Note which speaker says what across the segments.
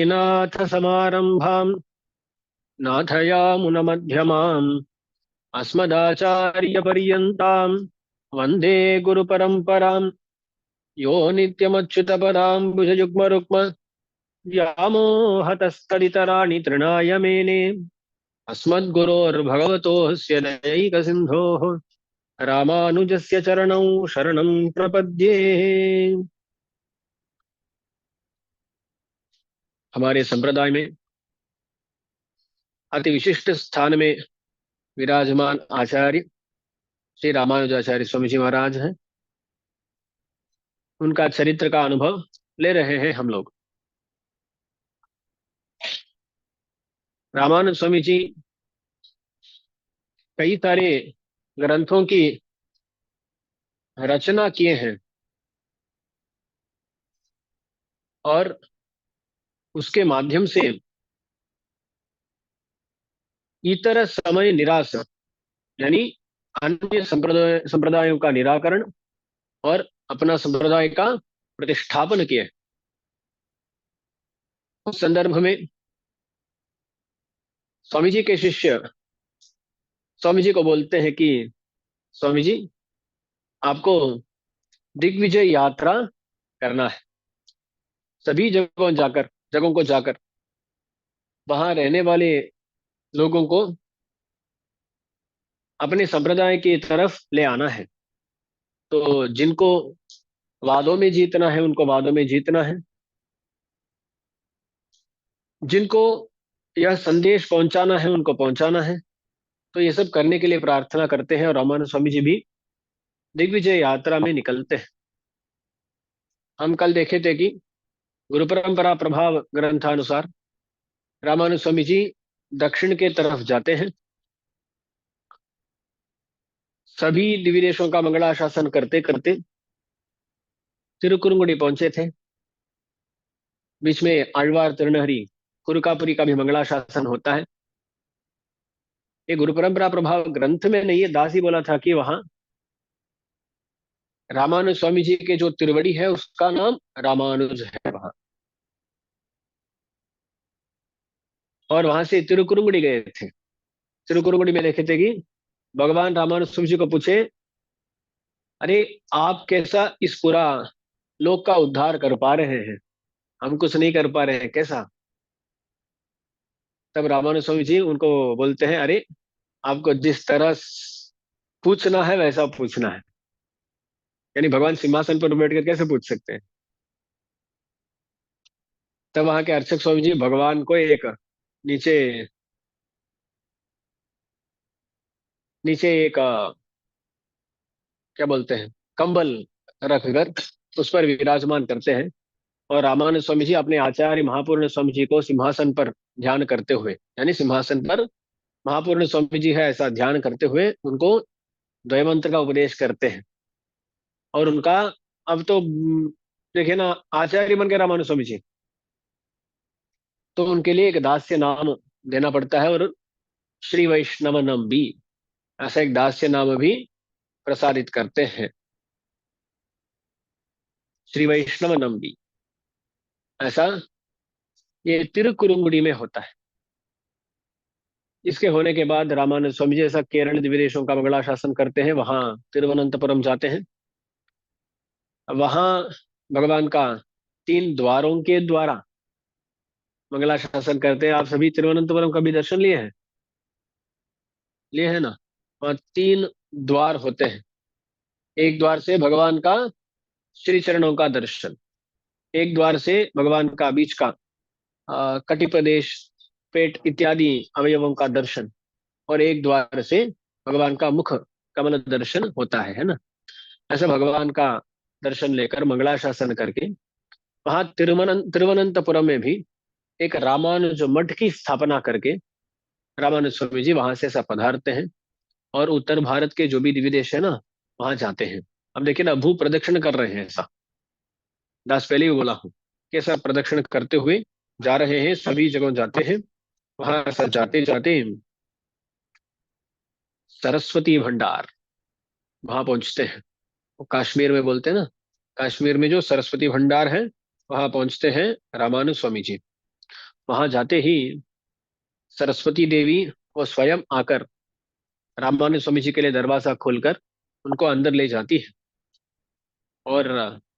Speaker 1: नाथ समारंभाम् नाथयामुनमध्यमाम् अस्मदाचार्यपर्यन्ताम् वन्दे गुरुपरम्पराम्। यो नित्यमच्युतपदाम्बुजयुग्मरुक्म व्यामोहतस्तदितराणि तृणाय मेने अस्मद्गुरोर्भगवतोऽस्य दयैकसिन्धोः रामानुजस्य चरणौ शरणं प्रपद्ये। हमारे संप्रदाय में अति विशिष्ट स्थान में विराजमान आचार्य श्री रामानुजाचार्य स्वामी जी महाराज हैं। उनका चरित्र का अनुभव ले रहे हैं हम लोग। रामानुज स्वामी जी कई सारे ग्रंथों की रचना किए हैं और उसके माध्यम से इतर समय निराश यानी अन्य संप्रदायों का निराकरण और अपना संप्रदाय का प्रतिष्ठापन किया। उस संदर्भ में स्वामी जी के शिष्य स्वामी जी को बोलते हैं कि स्वामी जी, आपको दिग्विजय यात्रा करना है। सभी जगहों को जाकर वहां रहने वाले लोगों को अपने संप्रदाय की तरफ ले आना है। तो जिनको वादों में जीतना है उनको वादों में जीतना है। जिनको यह संदेश पहुंचाना है उनको पहुंचाना है। तो ये सब करने के लिए प्रार्थना करते हैं और रामानंद स्वामी जी भी दिग्विजय यात्रा में निकलते हैं। हम कल देखे थे कि गुरु परंपरा प्रभाव ग्रंथानुसार रामानुज स्वामी जी दक्षिण के तरफ जाते हैं। सभी दिव्य देशों का मंगलाशासन करते करते तिरुकुरुंगुड़ी पहुंचे थे। बीच में आழ்वार तिरुनहरी कुरुकापुरी का भी मंगलाशासन होता है। ये गुरु परंपरा प्रभाव ग्रंथ में नहीं, ये दास ही बोला था कि वहां रामानुज स्वामी जी के जो तिरुवड़ी है उसका नाम रामानुज है वहां। और वहां से तिरुकुरुंगुड़ी गए थे। तिरुकुरुंगुड़ी में देखे थे कि भगवान रामानुज स्वामी जी को पूछे, अरे आप कैसा इस पूरा लोक का उद्धार कर पा रहे हैं, हम कुछ नहीं कर पा रहे हैं, कैसा? तब रामानुज स्वामी जी उनको बोलते हैं, अरे आपको जिस तरह पूछना है वैसा पूछना है। यानी भगवान सिंहासन पर बैठ कर कैसे पूछ सकते हैं? तब वहां के अर्चक स्वामी जी भगवान को एक नीचे नीचे एक क्या बोलते हैं, कंबल रखकर उस पर विराजमान करते हैं। और रामानंद स्वामी जी अपने आचार्य महापूर्ण स्वामी जी को सिंहासन पर ध्यान करते हुए, यानी सिंहासन पर महापूर्ण स्वामी जी है ऐसा ध्यान करते हुए उनको द्वैमंत्र का उपदेश करते हैं। और उनका अब तो देखिए ना, आचार्य बन गए रामानुज स्वामी जी, तो उनके लिए एक दास्य नाम देना पड़ता है। और श्री वैष्णवनम भी ऐसा एक दास्य नाम भी प्रसारित करते हैं। श्री वैष्णवनम भी ऐसा ये तिरुकुरुंगुड़ी में होता है। इसके होने के बाद रामानंद स्वामी जी ऐसा केरल दिव्यदेशों का बंगला शासन करते हैं, वहां तिरुवनंतपुरम जाते हैं। वहां भगवान का 3 द्वारों के द्वारा मंगला शासन करते हैं। आप सभी तिरुवनंतपुरम का भी दर्शन लिए हैं ना? वहाँ 3 द्वार होते हैं। एक द्वार से भगवान का श्री चरणों का दर्शन, एक द्वार से भगवान का बीच का कटी प्रदेश, पेट इत्यादि अवयवों का दर्शन, और एक द्वार से भगवान का मुख कमल दर्शन होता है ना? ऐसा भगवान का दर्शन लेकर मंगलाशासन करके वहां तिरुवनंतपुरम में भी एक रामानुज मठ की स्थापना करके रामानुज स्वामी जी वहां से ऐसा पधारते हैं और उत्तर भारत के जो भी दिव्य देश है ना वहां जाते हैं। अब देखिए ना, भू प्रदक्षिण कर रहे हैं ऐसा, दास पहले भी बोला हूँ कि ऐसा प्रदक्षिण करते हुए जा रहे हैं, सभी जगह जाते हैं। वहां ऐसा जाते जाते सरस्वती भंडार वहां पहुंचते हैं। वो कश्मीर में बोलते हैं ना, कश्मीर में जो सरस्वती भंडार है वहां पहुंचते हैं रामानुज स्वामी जी। वहां जाते ही सरस्वती देवी वो स्वयं आकर रामानुज स्वामी जी के लिए दरवाजा खोलकर उनको अंदर ले जाती है। और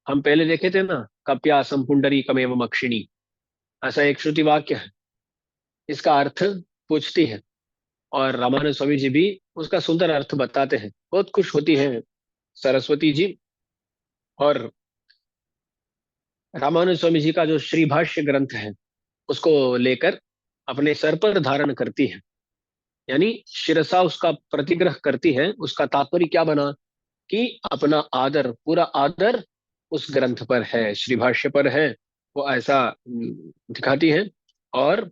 Speaker 1: हम पहले देखे थे ना, कप्यासम पुंडरी कमेव मक्षिणी, ऐसा एक श्रुति वाक्य है। इसका अर्थ पूछती है और रामानंद स्वामी जी भी उसका सुंदर अर्थ बताते हैं। बहुत खुश होती है सरस्वती जी, और रामानंद स्वामी जी का जो श्री भाष्य ग्रंथ है उसको लेकर अपने सर पर धारण करती है, यानी शिरसा उसका प्रतिग्रह करती है। उसका तात्पर्य क्या बना कि अपना आदर, पूरा आदर उस ग्रंथ पर है, श्री भाष्य पर है, वो ऐसा दिखाती है। और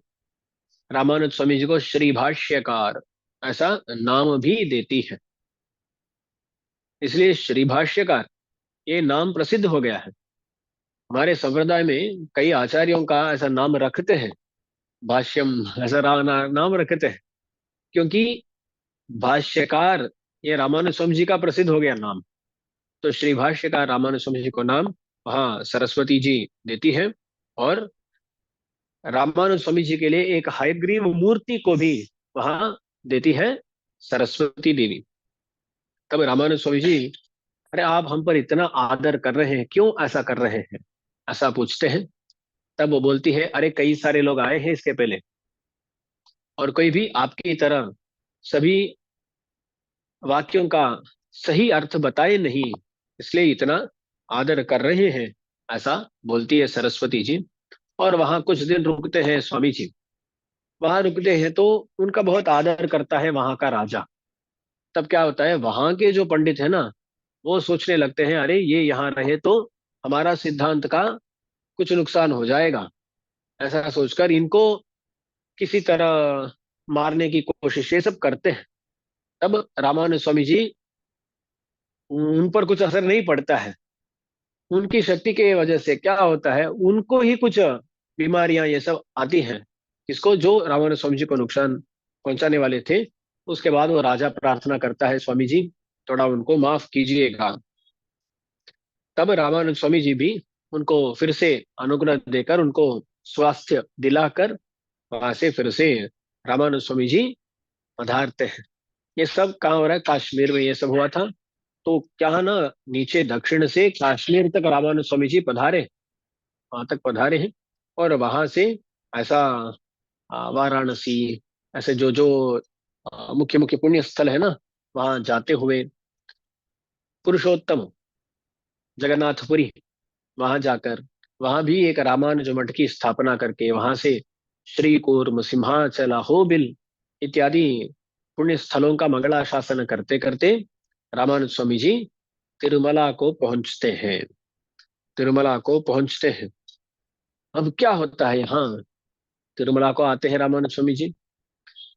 Speaker 1: रामानुज स्वामी जी को श्री भाष्यकार ऐसा नाम भी देती है। इसलिए श्री भाष्यकार ये नाम प्रसिद्ध हो गया है। हमारे संप्रदाय में कई आचार्यों का ऐसा नाम रखते हैं, भाष्यम ऐसा नाम रखते हैं, क्योंकि भाष्यकार ये रामानुज स्वामी जी का प्रसिद्ध हो गया नाम। तो श्री भाष्यकार रामानुज स्वामी जी को नाम वहाँ सरस्वती जी देती है। और रामानुज स्वामी जी के लिए एक हयग्रीव मूर्ति को भी वहाँ देती है सरस्वती देवी। तब रामानुज स्वामी जी, अरे आप हम पर इतना आदर कर रहे हैं, क्यों ऐसा कर रहे हैं, ऐसा पूछते हैं। तब वो बोलती है, अरे कई सारे लोग आए हैं इसके पहले, और कोई भी आपकी तरह सभी वाक्यों का सही अर्थ बताए नहीं, इसलिए इतना आदर कर रहे हैं, ऐसा बोलती है सरस्वती जी। और वहां कुछ दिन रुकते हैं स्वामी जी। वहां रुकते हैं तो उनका बहुत आदर करता है वहां का राजा। तब क्या होता है, वहां के जो पंडित है ना, वो सोचने लगते हैं, अरे ये यहाँ रहे तो हमारा सिद्धांत का कुछ नुकसान हो जाएगा। ऐसा सोचकर इनको किसी तरह मारने की कोशिश ये सब करते हैं। तब रामानुज स्वामी जी, उन पर कुछ असर नहीं पड़ता है। उनकी शक्ति के वजह से क्या होता है, उनको ही कुछ बीमारियां ये सब आती हैं। इसको जो रामानुज स्वामी जी को नुकसान पहुंचाने वाले थे, उसके बाद वो राजा प्रार्थना करता है, स्वामी जी थोड़ा उनको माफ कीजिएगा। तब रामानंद स्वामी जी भी उनको फिर से अनुग्रह देकर उनको स्वास्थ्य दिलाकर वहां से फिर से रामानंद स्वामी जी पधारते हैं। ये सब कहाँ हो रहा है, कश्मीर में ये सब हुआ था। तो क्या ना, नीचे दक्षिण से कश्मीर तक रामानंद स्वामी जी पधारे, वहां तक पधारे हैं। और वहां से ऐसा वाराणसी, ऐसे जो जो मुख्य मुख्य पुण्य स्थल है ना, वहां जाते हुए पुरुषोत्तम जगन्नाथपुरी, वहां जाकर वहां भी एक रामानुज मठ की स्थापना करके वहां से श्री कूर्म, सिंहाचल, अहोबिल इत्यादि पुण्य स्थलों का मंगलाशासन करते करते रामानुज स्वामी जी तिरुमला को पहुंचते हैं। तिरुमला को पहुंचते हैं। अब क्या होता है यहाँ, तिरुमला को आते हैं रामानुज स्वामी जी,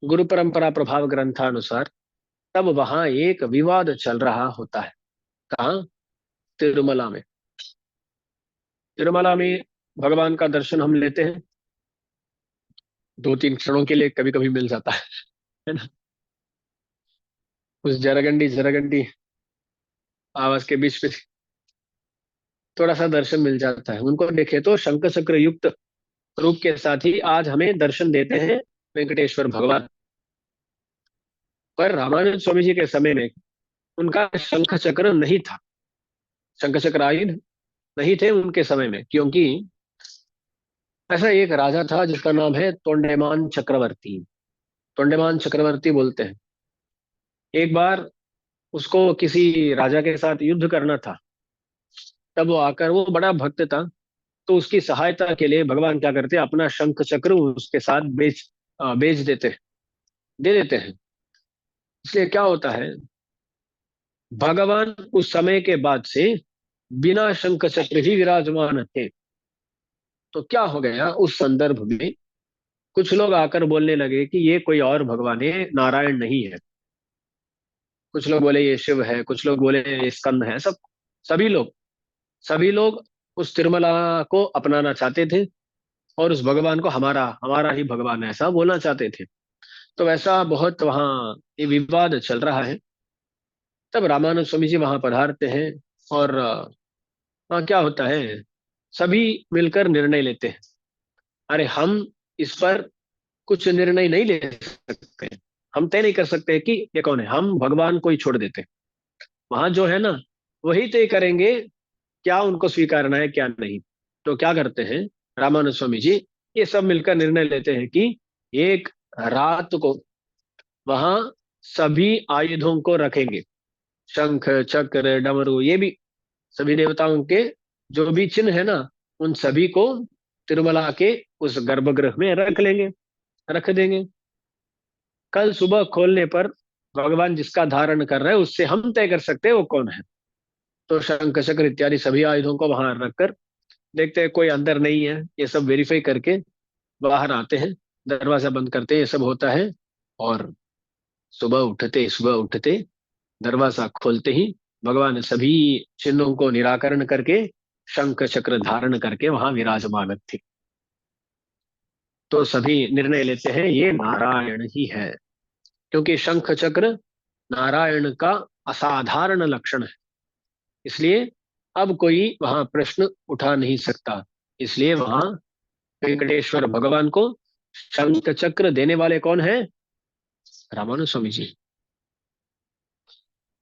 Speaker 1: गुरु परंपरा प्रभाव ग्रंथानुसार। तब वहां एक विवाद चल रहा होता है। कहाँ, तिरुमला में। तिरुमला में भगवान का दर्शन हम लेते हैं, 2-3 क्षणों के लिए कभी कभी मिल जाता है ना। उस जरागंडी जरागंडी आवाज के बीच में थोड़ा सा दर्शन मिल जाता है। उनको देखे तो शंख चक्र युक्त रूप के साथ ही आज हमें दर्शन देते हैं वेंकटेश्वर भगवान। पर रामानंद स्वामी जी के समय में उनका शंख चक्र नहीं था, शंख चक्र आयुध नहीं थे उनके समय में, क्योंकि ऐसा एक राजा था जिसका नाम है तोंडेमान चक्रवर्ती। तोंडेमान चक्रवर्ती बोलते हैं, एक बार उसको किसी राजा के साथ युद्ध करना था। तब वो आकर, वो बड़ा भक्त था, तो उसकी सहायता के लिए भगवान क्या करते हैं, अपना शंख चक्र उसके साथ बेच देते हैं, दे देते हैं। इसलिए क्या होता है, भगवान उस समय के बाद से बिना शंख चक्र ही विराजमान थे। तो क्या हो गया उस संदर्भ में, कुछ लोग आकर बोलने लगे कि ये कोई और भगवान है, नारायण नहीं है। कुछ लोग बोले ये शिव है, कुछ लोग बोले ये स्कंद है। सभी लोग उस तिरुमला को अपनाना चाहते थे, और उस भगवान को हमारा हमारा ही भगवान है ऐसा बोलना चाहते थे। तो वैसा बहुत वहाँ ये विवाद चल रहा है। तब रामानंद स्वामी जी वहां पधारते हैं, और वहाँ क्या होता है, सभी मिलकर निर्णय लेते हैं, अरे हम इस पर कुछ निर्णय नहीं ले सकते। हम तय नहीं कर सकते कि ये कौन है, हम भगवान को ही छोड़ देते। वहां जो है ना, वही तय करेंगे क्या उनको स्वीकारना है क्या नहीं। तो क्या करते हैं रामानुज स्वामी जी, ये सब मिलकर निर्णय लेते हैं कि एक रात को वहां सभी आयुधों को रखेंगे, शंख चक्र डमरू, ये भी सभी देवताओं के जो भी चिन्ह है ना, उन सभी को तिरुमला के उस गर्भगृह में रख लेंगे, रख देंगे। कल सुबह खोलने पर भगवान जिसका धारण कर रहे हैं उससे हम तय कर सकते हैं वो कौन है। तो शंख चक्र इत्यादि सभी आयुधों को वहां रखकर देखते हैं कोई अंदर नहीं है, ये सब वेरीफाई करके बाहर आते हैं, दरवाजा बंद करते हैं, ये सब होता है। और सुबह उठते दरवाजा खोलते ही भगवान सभी चिन्हों को निराकरण करके शंख चक्र धारण करके वहां विराजमान थे। तो सभी निर्णय लेते हैं ये नारायण ही है, क्योंकि शंख चक्र नारायण का असाधारण लक्षण है। इसलिए अब कोई वहां प्रश्न उठा नहीं सकता। इसलिए वहां वेंकटेश्वर भगवान को शंख चक्र देने वाले कौन है? रामानुज स्वामी जी।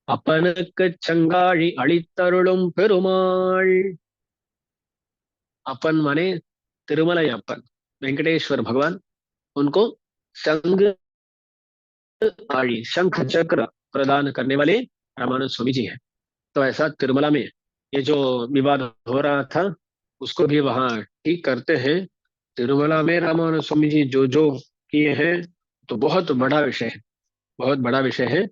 Speaker 1: अपनक चंगाड़ी अड़ितरुलुम पेरुमाள்। अपन माने तिरुमलाई अपन, वेंकटेश्वर भगवान, उनको संग आड़ी शंख चक्र प्रदान करने वाले रामानुज स्वामी जी हैं। तो ऐसा तिरुमला में ये जो विवाद हो रहा था उसको भी वहां ठीक करते हैं। तिरुमला में रामानुज स्वामी जी जो जो किए हैं, तो बहुत बड़ा विषय है, बहुत बड़ा विषय है।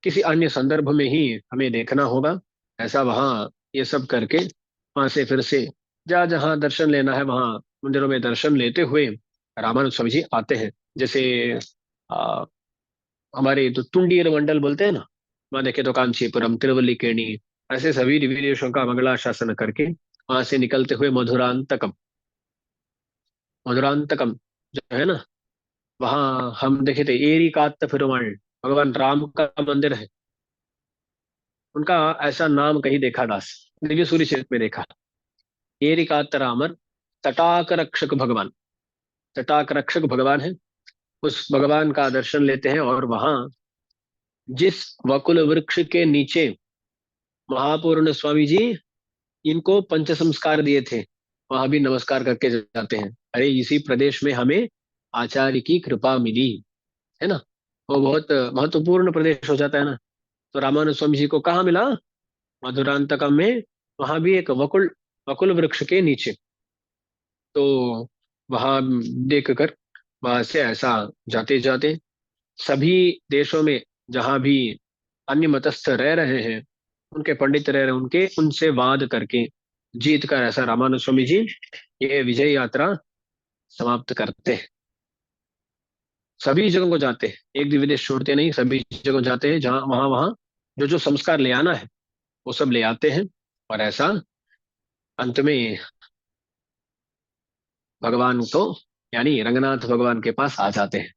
Speaker 1: किसी अन्य संदर्भ में ही हमें देखना होगा। ऐसा वहां ये सब करके वहां से फिर से जहाँ जहाँ दर्शन लेना है वहां मंदिरों में दर्शन लेते हुए रामानुज स्वामी जी आते हैं। जैसे आ, हमारे तो तुंडीर मंडल बोलते हैं ना, वहां देखे तो कांचीपुरम तिरुवल्लिकेणी, ऐसे सभी दिव्य का मंगला शासन करके वहां से निकलते हुए मधुरांतकम, मधुरांतकम जो है ना, वहां हम देखे थे एरी कात्त फिरुमाल, भगवान राम का मंदिर है। उनका ऐसा नाम कहीं देखा दास, दिव्य सूर्य चरित में देखा, एरी कात्त रामर, तटाक रक्षक भगवान, तटाक रक्षक भगवान है। उस भगवान का दर्शन लेते हैं और वहां जिस वकुल वृक्ष के नीचे महापूर्ण स्वामी जी इनको पंच संस्कार दिए थे, वहां भी नमस्कार करके जाते हैं। अरे इसी प्रदेश में हमें आचार्य की कृपा मिली है ना, वो बहुत महत्वपूर्ण प्रदेश हो जाता है ना। तो रामानुज स्वामी जी को कहाँ मिला? मधुरांतकम में, वहां भी एक वकुल, वकुल वृक्ष के नीचे। तो वहां देख कर वहां से ऐसा जाते जाते सभी देशों में जहां भी अन्य मतस्थ रह रहे हैं, उनके पंडित रह रहे हैं, उनके उनसे वाद करके जीत कर ऐसा रामानुज स्वामी जी ये विजय यात्रा समाप्त करते हैं। सभी जगहों को जाते हैं, एक भी विदेश छोड़ते नहीं, सभी जगह जाते हैं जहां वहां वहां जो जो संस्कार ले आना है वो सब ले आते हैं। और ऐसा अंत में भगवान को, यानी रंगनाथ भगवान के पास आ जाते हैं।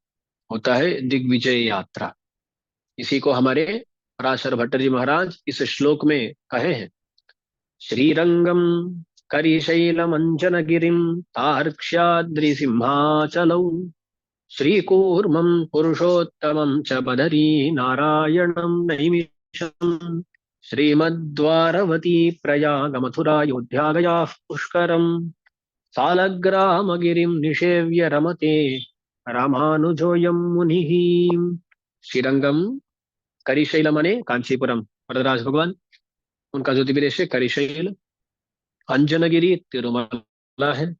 Speaker 1: होता है दिग्विजय यात्रा। इसी को हमारे पराशर भट्टर जी महाराज इस श्लोक में कहे हैं, श्रीरंगम करिशैलमञ्जनगिरिं तार्क्ष्याद्रिसिंहाचलौ श्रीकूर्मं पुरुषोत्तमं च बदरी नारायणं नैमिषम् श्रीमद्वारवती प्रयागमथुरायोध्यागयाः पुष्करम् सालग्रामगिरिं निषेव्य रमते रामानुजोऽयं मुनिः। श्रीरंगम, करिशैल माने कांचीपुरम, वरदराज भगवान, उनका ज्योतिर्विदेश है करिशैल। अंजनगिरी तिरुमला है।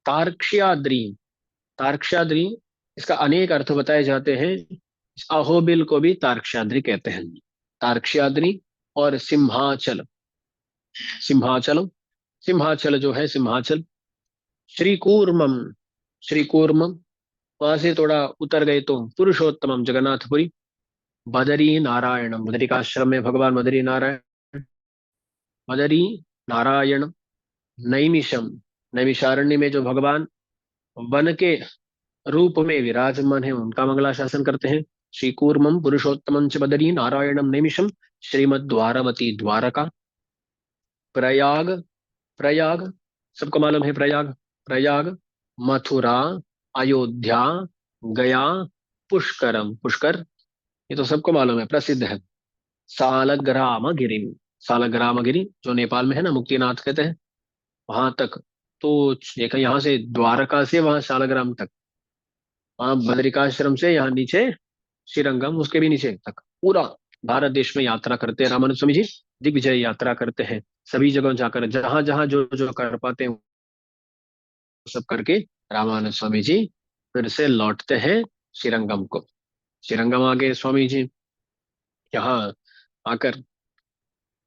Speaker 1: तार्क्ष्याद्रि, तार्क्ष्याद्रि, इसका अनेक अर्थ बताए जाते हैं। इस अहोबिल को भी तार्क्ष्याद्रि कहते हैं, तार्क्ष्याद्रि। और सिंहाचल, सिंहाचल, सिंहाचल जो है सिंहाचल। श्रीकूर्मम, श्रीकूर्मम, वहां से थोड़ा उतर गए तो पुरुषोत्तमम जगन्नाथपुरी। बदरी नारायणम, बदरी का आश्रम में भगवान बदरी नारायण, बदरी नारायण। नैमिषम, नैमिषारण्य में जो भगवान वन के रूप में विराजमान है उनका मंगला शासन करते हैं। श्री कूर्मम पुरुषोत्तमं च बदरी नारायणम नैमिषम श्रीमद द्वारवती द्वारका। प्रयाग, प्रयाग सबको मालूम है, प्रयाग, प्रयाग, मथुरा, अयोध्या, गया, पुष्करम। पुष्कर ये तो सबको मालूम है, प्रसिद्ध है। सालग्राम गिरी, सालग्राम गिरी जो नेपाल में है ना, मुक्तिनाथ कहते हैं, वहां तक। तो एक यहाँ से द्वारका से वहां शालग्राम तक, वहां बद्रिकाश्रम से यहाँ नीचे श्रीरंगम, उसके भी नीचे तक पूरा भारत देश में यात्रा करते हैं रामानुज स्वामी जी। दिग्विजय यात्रा करते हैं, सभी जगह जाकर जहां जहां जो जो कर पाते हैं वो सब करके रामानुज स्वामी जी फिर से लौटते हैं श्रीरंगम को। श्रीरंगम आगे स्वामी जी यहाँ आकर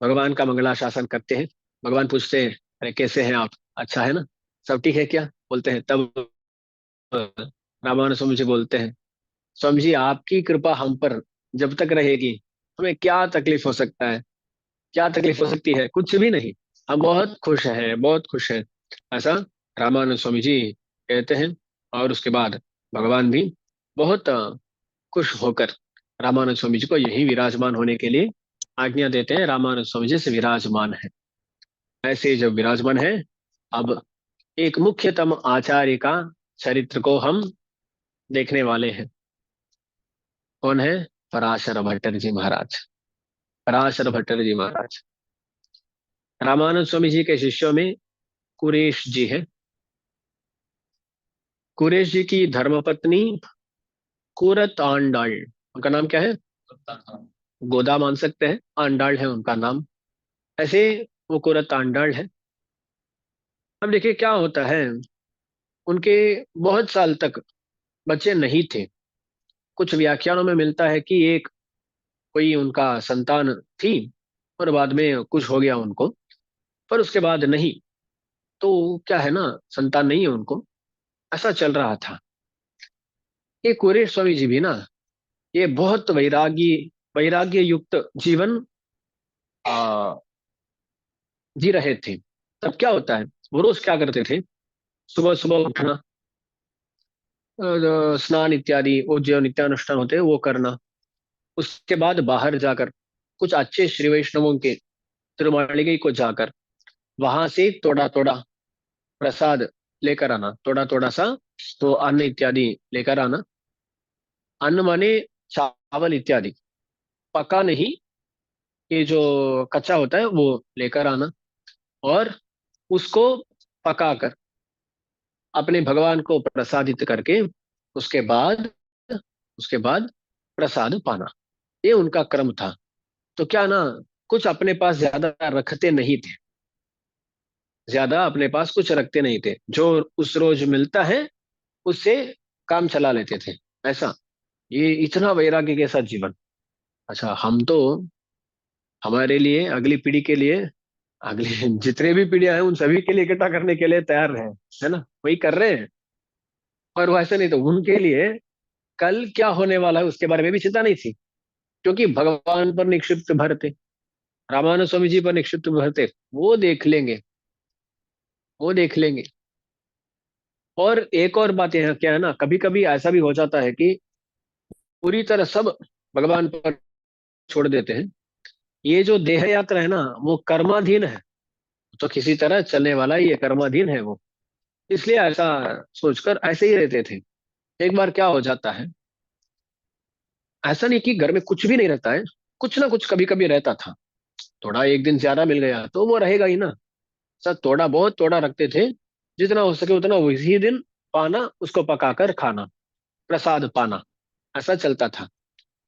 Speaker 1: भगवान का मंगलाशासन करते हैं। भगवान पूछते हैं, अरे कैसे हैं आप, अच्छा है ना, सब ठीक है क्या, बोलते हैं। तब रामानुज स्वामी जी बोलते हैं, स्वामी जी आपकी कृपा हम पर जब तक रहेगी, हमें क्या तकलीफ हो सकता है, क्या तकलीफ हो सकती है, कुछ भी नहीं, हम बहुत खुश हैं, बहुत खुश हैं। ऐसा रामानंद स्वामी जी कहते हैं। और उसके बाद भगवान भी बहुत खुश होकर रामानंद स्वामी जी को यही विराजमान होने के लिए आज्ञा देते हैं। रामानंद स्वामी जी से विराजमान है। ऐसे जब विराजमान है, अब एक मुख्यतम आचार्य का चरित्र को हम देखने वाले हैं। कौन है? पराशर भट्टर जी महाराज। पराशर भट्टर जी महाराज रामानंद स्वामी जी के शिष्यों में कुरेश जी है। कुरेश जी की धर्मपत्नी कुरत आंडाल, उनका नाम क्या है? गोदा मान सकते हैं, आंडाल है उनका नाम। ऐसे वो कुरत आंडाल है। अब देखिए क्या होता है, उनके बहुत साल तक बच्चे नहीं थे। कुछ व्याख्यानों में मिलता है कि एक कोई उनका संतान थी और बाद में कुछ हो गया उनको, पर उसके बाद नहीं। तो क्या है ना, संतान नहीं है उनको, ऐसा चल रहा था। ये कुरेश स्वामी जी भी ना, ये बहुत वैराग्य युक्त जीवन आ, जी रहे थे। तब क्या होता है, वो रोज क्या करते थे, सुबह सुबह उठना, स्नान इत्यादि वो जो नित्यानुष्ठान होते हैं वो करना। उसके बाद बाहर जाकर कुछ अच्छे श्री वैष्णवों के तिरुमालिगई को जाकर वहां से थोड़ा थोड़ा प्रसाद लेकर आना, थोड़ा थोड़ा सा तो अन्न इत्यादि लेकर आना। अन्न माने चावल इत्यादि, पका नहीं, ये जो कच्चा होता है वो लेकर आना। और उसको पकाकर अपने भगवान को प्रसादित करके उसके बाद उसके बाद प्रसाद पाना, ये उनका क्रम था। तो क्या ना, कुछ अपने पास ज्यादा रखते नहीं थे, ज्यादा अपने पास कुछ रखते नहीं थे, जो उस रोज मिलता है उससे काम चला लेते थे। ऐसा, ये इतना वैराग्य के साथ जीवन। अच्छा, हम तो हमारे लिए, अगली पीढ़ी के लिए, अगली जितने भी पीढ़ियां हैं उन सभी के लिए इकट्ठा करने के लिए तैयार रहे, है ना, वही कर रहे हैं। और वैसे नहीं तो उनके लिए कल क्या होने वाला है उसके बारे में भी चिंता नहीं थी, क्योंकि भगवान पर निक्षिप्त भर थे, रामानुज स्वामी जी पर निक्षिप्त भर थे। वो देख लेंगे, वो देख लेंगे। और एक और बात यहाँ क्या है ना, कभी कभी ऐसा भी हो जाता है कि पूरी तरह सब भगवान पर छोड़ देते हैं। ये जो देह यात्रा है ना, वो कर्माधीन है, तो किसी तरह चलने वाला ही ये कर्माधीन है वो, इसलिए ऐसा सोचकर ऐसे ही रहते थे। एक बार क्या हो जाता है, ऐसा नहीं कि घर में कुछ भी नहीं रहता है, कुछ ना कुछ कभी कभी रहता था। थोड़ा एक दिन ज्यादा मिल गया तो वो रहेगा ही ना, सब थोड़ा बहुत थोड़ा रखते थे, जितना हो सके उतना उसी दिन पाना, उसको पकाकर खाना, प्रसाद पाना, ऐसा चलता था।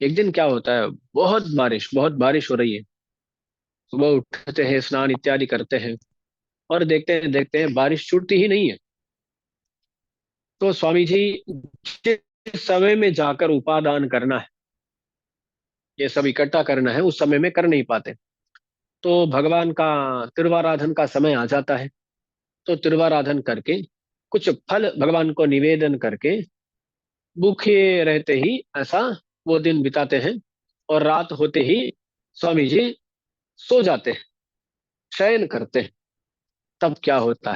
Speaker 1: एक दिन क्या होता है, बहुत बारिश हो रही है। सुबह उठते हैं, स्नान इत्यादि करते हैं, और देखते हैं बारिश छूटती ही नहीं है। तो स्वामी जी जिस समय में जाकर उपादान करना है, ये सब इकट्ठा करना है, उस समय में कर नहीं पाते। तो भगवान का तिरुवाराधन का समय आ जाता है, तो तिरुवाराधन करके कुछ फल भगवान को निवेदन करके भूखे रहते ही ऐसा वो दिन बिताते हैं। और रात होते ही स्वामी जी सो जाते हैं, शयन करते हैं। तब क्या होता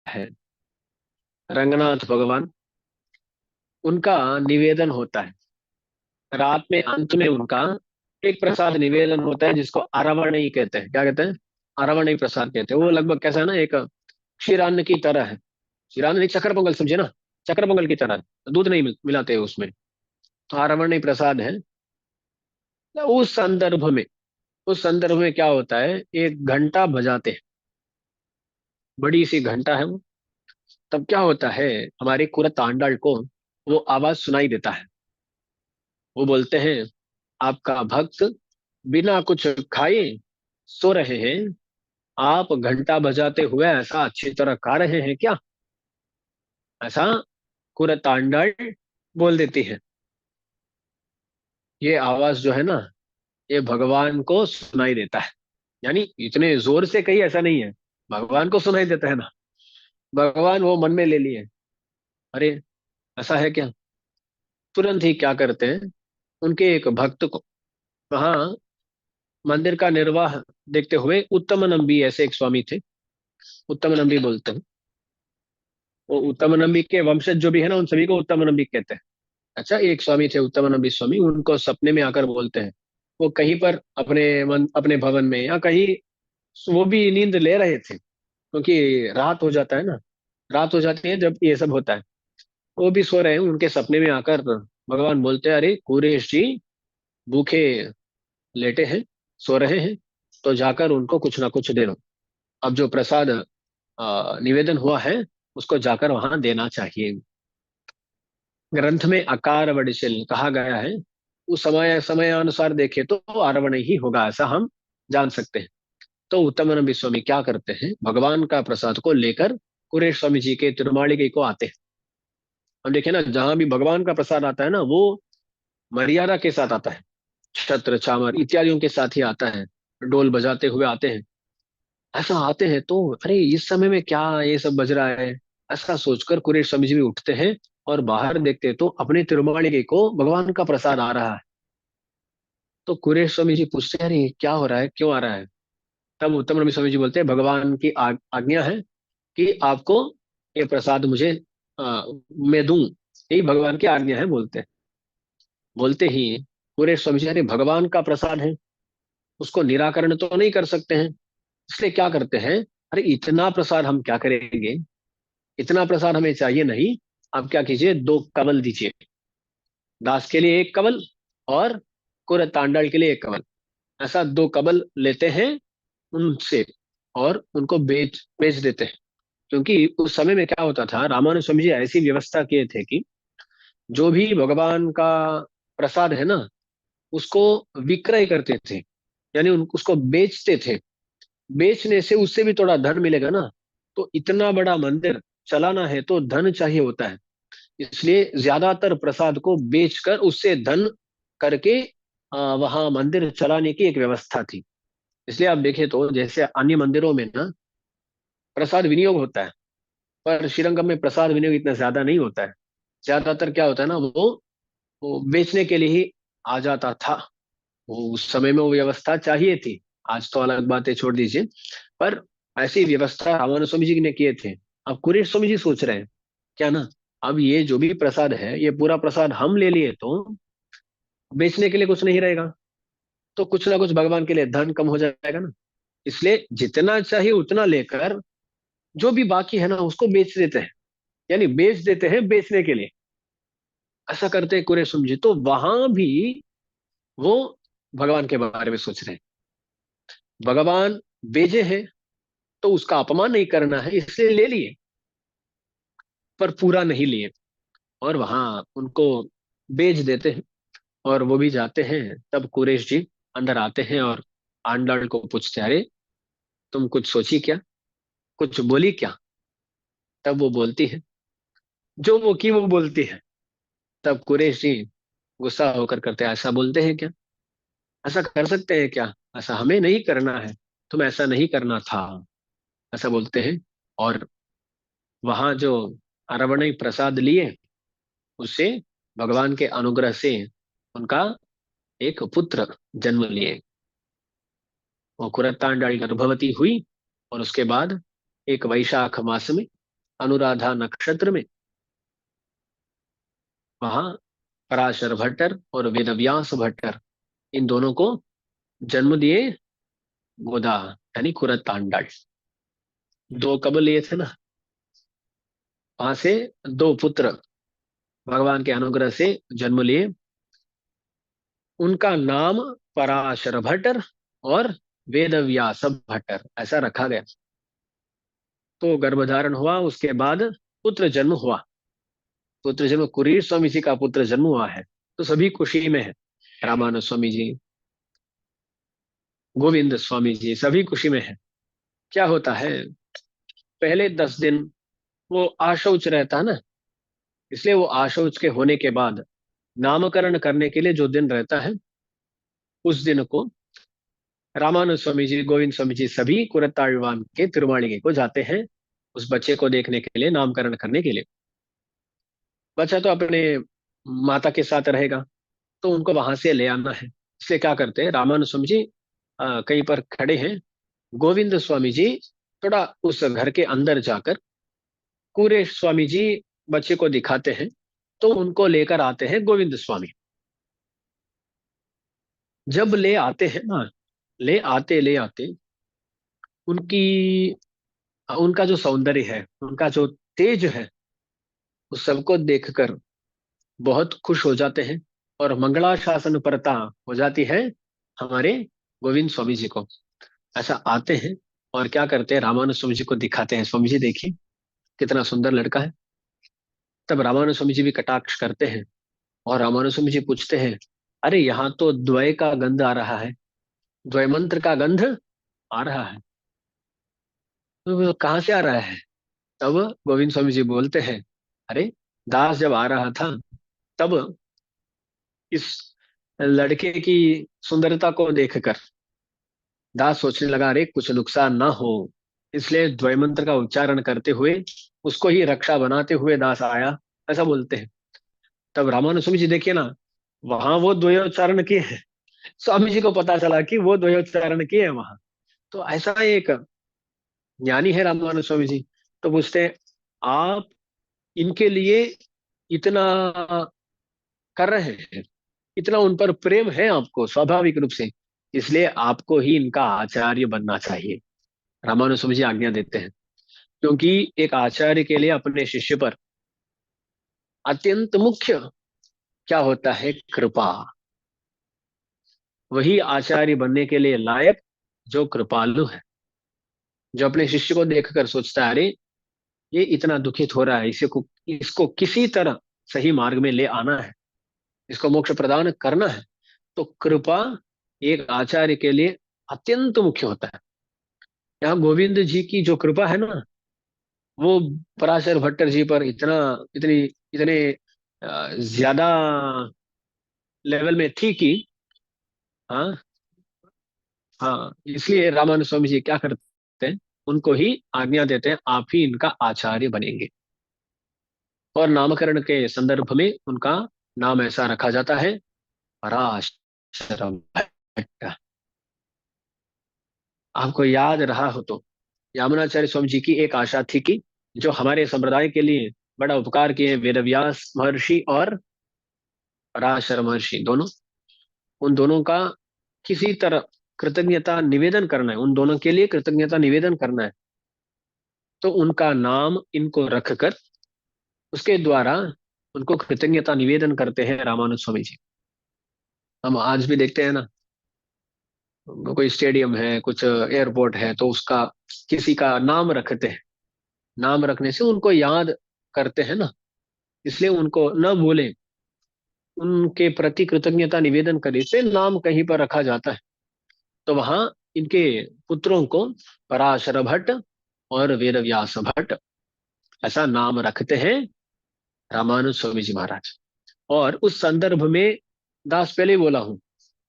Speaker 1: है, रंगनाथ भगवान, उनका निवेदन होता है रात में, अंत में उनका एक प्रसाद निवेदन होता है, जिसको अरवणई कहते हैं। क्या कहते हैं? अरवणई प्रसाद कहते हैं। वो लगभग कैसा है ना, एक क्षीरान्न की तरह है। क्षीरान्न नहीं, चक्कर पोंगल समझे ना, चक्र की तरह, दूध नहीं मिलाते उसमें। तो आरवणी प्रसाद है। तो उस संदर्भ में क्या होता है, एक घंटा बजाते हैं, बड़ी सी घंटा है वो। तब क्या होता है, हमारे कुरत आंडाल को वो आवाज सुनाई देता है। वो बोलते हैं, आपका भक्त बिना कुछ खाए सो रहे हैं, आप घंटा बजाते हुए ऐसा अच्छी तरह गा रहे हैं क्या? ऐसा कुरत आंडाल बोल देती है। ये आवाज जो है ना, ये भगवान को सुनाई देता है। यानी इतने जोर से कहीं ऐसा नहीं है, भगवान को सुनाई देता है ना। भगवान वो मन में ले लिए, अरे ऐसा है क्या। तुरंत ही क्या करते हैं, उनके एक भक्त को वहां मंदिर का निर्वाह देखते हुए, उत्तम नंबी ऐसे एक स्वामी थे, उत्तम नंबी बोलते हैं। वो उत्तम नंबी के वंशज जो भी है ना, उन सभी को उत्तम नंबी कहते हैं। अच्छा, एक स्वामी थे उत्तम नंबी स्वामी, उनको सपने में आकर बोलते हैं, वो कहीं पर अपने भवन में या कहीं, वो भी नींद ले रहे थे, क्योंकि रात हो जाता है ना, रात हो जाती है जब ये सब होता है। वो भी सो रहे हैं, उनके सपने में आकर भगवान बोलते हैं, अरे कुरेश जी भूखे लेटे हैं, सो रहे हैं, तो जाकर उनको कुछ ना कुछ दे दो। अब जो प्रसाद निवेदन हुआ है, उसको जाकर वहां देना चाहिए। ग्रंथ में अकार वडिशिल कहा गया है, उस समय समयानुसार देखे तो आरवण ही होगा, ऐसा हम जान सकते हैं। तो उत्तमानंद स्वामी क्या करते हैं, भगवान का प्रसाद को लेकर कुरेश स्वामी जी के तिरुमालिके को आते हैं। हम देखे ना, जहां भी भगवान का प्रसाद आता है ना, वो मर्यादा के साथ आता है, छत्र छामर इत्यादियों के साथ ही आता है, डोल बजाते हुए आते हैं। ऐसा आते हैं तो अरे इस समय में क्या ये सब बज रहा है, ऐसा सोचकर कुरेश स्वामी जी भी उठते हैं, और बाहर देखते तो अपने तिरुमालिके को भगवान का प्रसाद आ रहा है। तो कुरेश स्वामी जी पूछते हैं, अरे क्या हो रहा है, क्यों आ रहा है? तब उत्तम रवि स्वामी जी बोलते हैं, भगवान की आज्ञा है कि आपको ये प्रसाद मुझे मैं दूं, यही भगवान की आज्ञा है, बोलते हैं। बोलते ही कुरेश स्वामी जी, अरे भगवान का प्रसाद है, उसको निराकरण तो नहीं कर सकते हैं, इसलिए क्या करते हैं, अरे इतना प्रसाद हम क्या करेंगे, इतना प्रसाद हमें चाहिए नहीं। आप क्या कीजिए, दो कवल दीजिए, दास के लिए एक कवल, और कुर तांडल के लिए एक कवल। ऐसा दो कवल लेते हैं उनसे, और उनको बेच बेच देते हैं। क्योंकि उस समय में क्या होता था, रामानुज स्वामी जी ऐसी व्यवस्था किए थे कि जो भी भगवान का प्रसाद है ना, उसको विक्रय करते थे, यानी उसको बेचते थे। बेचने से उससे भी थोड़ा धन मिलेगा ना, तो इतना बड़ा मंदिर चलाना है तो धन चाहिए होता है। इसलिए ज्यादातर प्रसाद को बेचकर उससे धन करके वहां मंदिर चलाने की एक व्यवस्था थी। इसलिए आप देखें तो जैसे अन्य मंदिरों में ना प्रसाद विनियोग होता है, पर श्रीरंगम में प्रसाद विनियोग इतना ज्यादा नहीं होता है। ज्यादातर क्या होता है ना, वो बेचने के लिए ही आ जाता था। वो उस समय में वो व्यवस्था चाहिए थी, आज तो अलग बातें छोड़ दीजिए। पर ऐसी व्यवस्था रामानुज स्वामी जी ने किए थे। अब कुरेश स्वामी जी सोच रहे हैं क्या ना, अब ये जो भी प्रसाद है, ये पूरा प्रसाद हम ले लिए तो बेचने के लिए कुछ नहीं रहेगा, तो कुछ ना कुछ भगवान के लिए धन कम हो जाएगा ना। इसलिए जितना चाहिए उतना लेकर, जो भी बाकी है ना उसको बेच देते हैं, यानी बेच देते हैं बेचने के लिए। ऐसा करते हैं कुरेश स्वामी जी, तो वहां भी वो भगवान के बारे में सोच रहे हैं। भगवान भेजे हैं तो उसका अपमान नहीं करना है, इसलिए ले लिए, पर पूरा नहीं लिए। और वहां उनको बेच देते हैं, और वो भी जाते हैं। तब कुरेश जी अंदर आते हैं और आंडाल को पूछते हैं, अरे तुम कुछ सोची क्या, कुछ बोली क्या? तब वो बोलती है, जो वो की वो बोलती है। तब कुरेश जी गुस्सा होकर करते हैं, ऐसा बोलते हैं क्या, ऐसा कर सकते हैं क्या, ऐसा हमें नहीं करना है, तुम ऐसा नहीं करना था, ऐसा बोलते हैं। और वहां जो अरवणई प्रसाद लिए, उससे भगवान के अनुग्रह से उनका एक पुत्र जन्म लिए, वो कुरत्तांडाळी गर्भवती हुई। और उसके बाद एक वैशाख मास में, अनुराधा नक्षत्र में, वहां पराशर भट्टर और वेदव्यास भट्टर, इन दोनों को जन्म दिए गोदा, यानी कुरत्तांडाळ। दो कब लिए थे ना, वहां से दो पुत्र भगवान के अनुग्रह से जन्म लिए। उनका नाम पराशर भट्टर और वेदव्यास भट्टर ऐसा रखा गया। तो गर्भधारण हुआ, उसके बाद पुत्र जन्म हुआ। पुत्र जन्म कुरीर स्वामी जी का पुत्र जन्म हुआ है, तो सभी खुशी में है। रामानंद स्वामी जी, गोविंद स्वामी जी सभी खुशी में है। क्या होता है, पहले 10 दिन वो आशौच रहता है ना, इसलिए वो आशौच के होने के बाद नामकरण करने के लिए जो दिन रहता है, उस दिन को रामानुज स्वामी जी, गोविंद स्वामी जी सभी कुरताழ்वान के तिरुमालिगे को जाते हैं उस बच्चे को देखने के लिए, नामकरण करने के लिए। बच्चा तो अपने माता के साथ रहेगा, तो उनको वहां से ले आना है। इसलिए क्या करते हैं, रामानुज स्वामी जी कहीं पर खड़े हैं, गोविंद स्वामी जी थोड़ा उस घर के अंदर जाकर पूरे स्वामी जी बच्चे को दिखाते हैं, तो उनको लेकर आते हैं गोविंद स्वामी। जब ले आते हैं ना, ले आते उनकी उनका जो सौंदर्य है, उनका जो तेज है, उस सबको देखकर बहुत खुश हो जाते हैं, और मंगलाशासन परता हो जाती है हमारे गोविंद स्वामी जी को। ऐसा आते हैं और क्या करते हैं, रामानुज स्वामी जी को दिखाते हैं, स्वामी जी देखिए कितना सुंदर लड़का है। तब रामानुज स्वामी जी भी कटाक्ष करते हैं, और रामानुज स्वामी जी पूछते हैं, अरे यहाँ तो द्वय का गंध आ रहा है, द्वय मंत्र का गंध आ रहा है, तो वो कहाँ से आ रहा है? तब गोविंद स्वामी जी बोलते हैं, अरे दास जब आ रहा था, तब इस लड़के की सुंदरता को देखकर दास सोचने लगा, अरे कुछ नुकसान ना हो, इसलिए द्वय मंत्र का उच्चारण करते हुए उसको ही रक्षा बनाते हुए दास आया, ऐसा बोलते हैं। तब रामानुज स्वामी जी देखिए ना, वहां वो द्वयोच्चारण किए हैं, स्वामी जी को पता चला कि वो द्वयोच्चारण किए हैं वहां। तो ऐसा एक ज्ञानी है रामानुज स्वामी जी। तो पूछते हैं, आप इनके लिए इतना कर रहे हैं, इतना उन पर प्रेम है आपको स्वाभाविक रूप से, इसलिए आपको ही इनका आचार्य बनना चाहिए। रामानुज स्वामी जी आज्ञा देते हैं, क्योंकि एक आचार्य के लिए अपने शिष्य पर अत्यंत मुख्य क्या होता है, कृपा। वही आचार्य बनने के लिए लायक जो कृपालु है, जो अपने शिष्य को देखकर सोचता है, अरे ये इतना दुखित हो रहा है, इसे को इसको किसी तरह सही मार्ग में ले आना है, इसको मोक्ष प्रदान करना है। तो कृपा एक आचार्य के लिए अत्यंत मुख्य होता है। यहाँ गोविंद जी की जो कृपा है ना, वो पराशर भट्टर जी पर इतना इतनी इतने ज्यादा लेवल में थी कि, हाँ, हाँ, इसलिए रामानुज स्वामी जी क्या करते हैं, उनको ही आज्ञा देते हैं, आप ही इनका आचार्य बनेंगे। और नामकरण के संदर्भ में उनका नाम ऐसा रखा जाता है, पराशर भट्ट। आपको याद रहा हो तो यामुनाचार्य स्वामी जी की एक आशा थी कि जो हमारे संप्रदाय के लिए बड़ा उपकार किए, वेदव्यास महर्षि और पराशर महर्षि दोनों, उन दोनों का किसी तरह कृतज्ञता निवेदन करना है, उन दोनों के लिए कृतज्ञता निवेदन करना है। तो उनका नाम इनको रखकर उसके द्वारा उनको कृतज्ञता निवेदन करते हैं रामानुज स्वामी जी। हम आज भी देखते हैं ना, कोई स्टेडियम है, कुछ एयरपोर्ट है, तो उसका किसी का नाम रखते हैं। नाम रखने से उनको याद करते हैं ना, इसलिए उनको न भूलें, उनके प्रति कृतज्ञता निवेदन करें, इसलिए नाम कहीं पर रखा जाता है। तो वहां इनके पुत्रों को पराशर भट्ट और वेदव्यास भट्ट ऐसा नाम रखते हैं रामानुज स्वामी जी महाराज। और उस संदर्भ में दास पहले ही बोला हूं,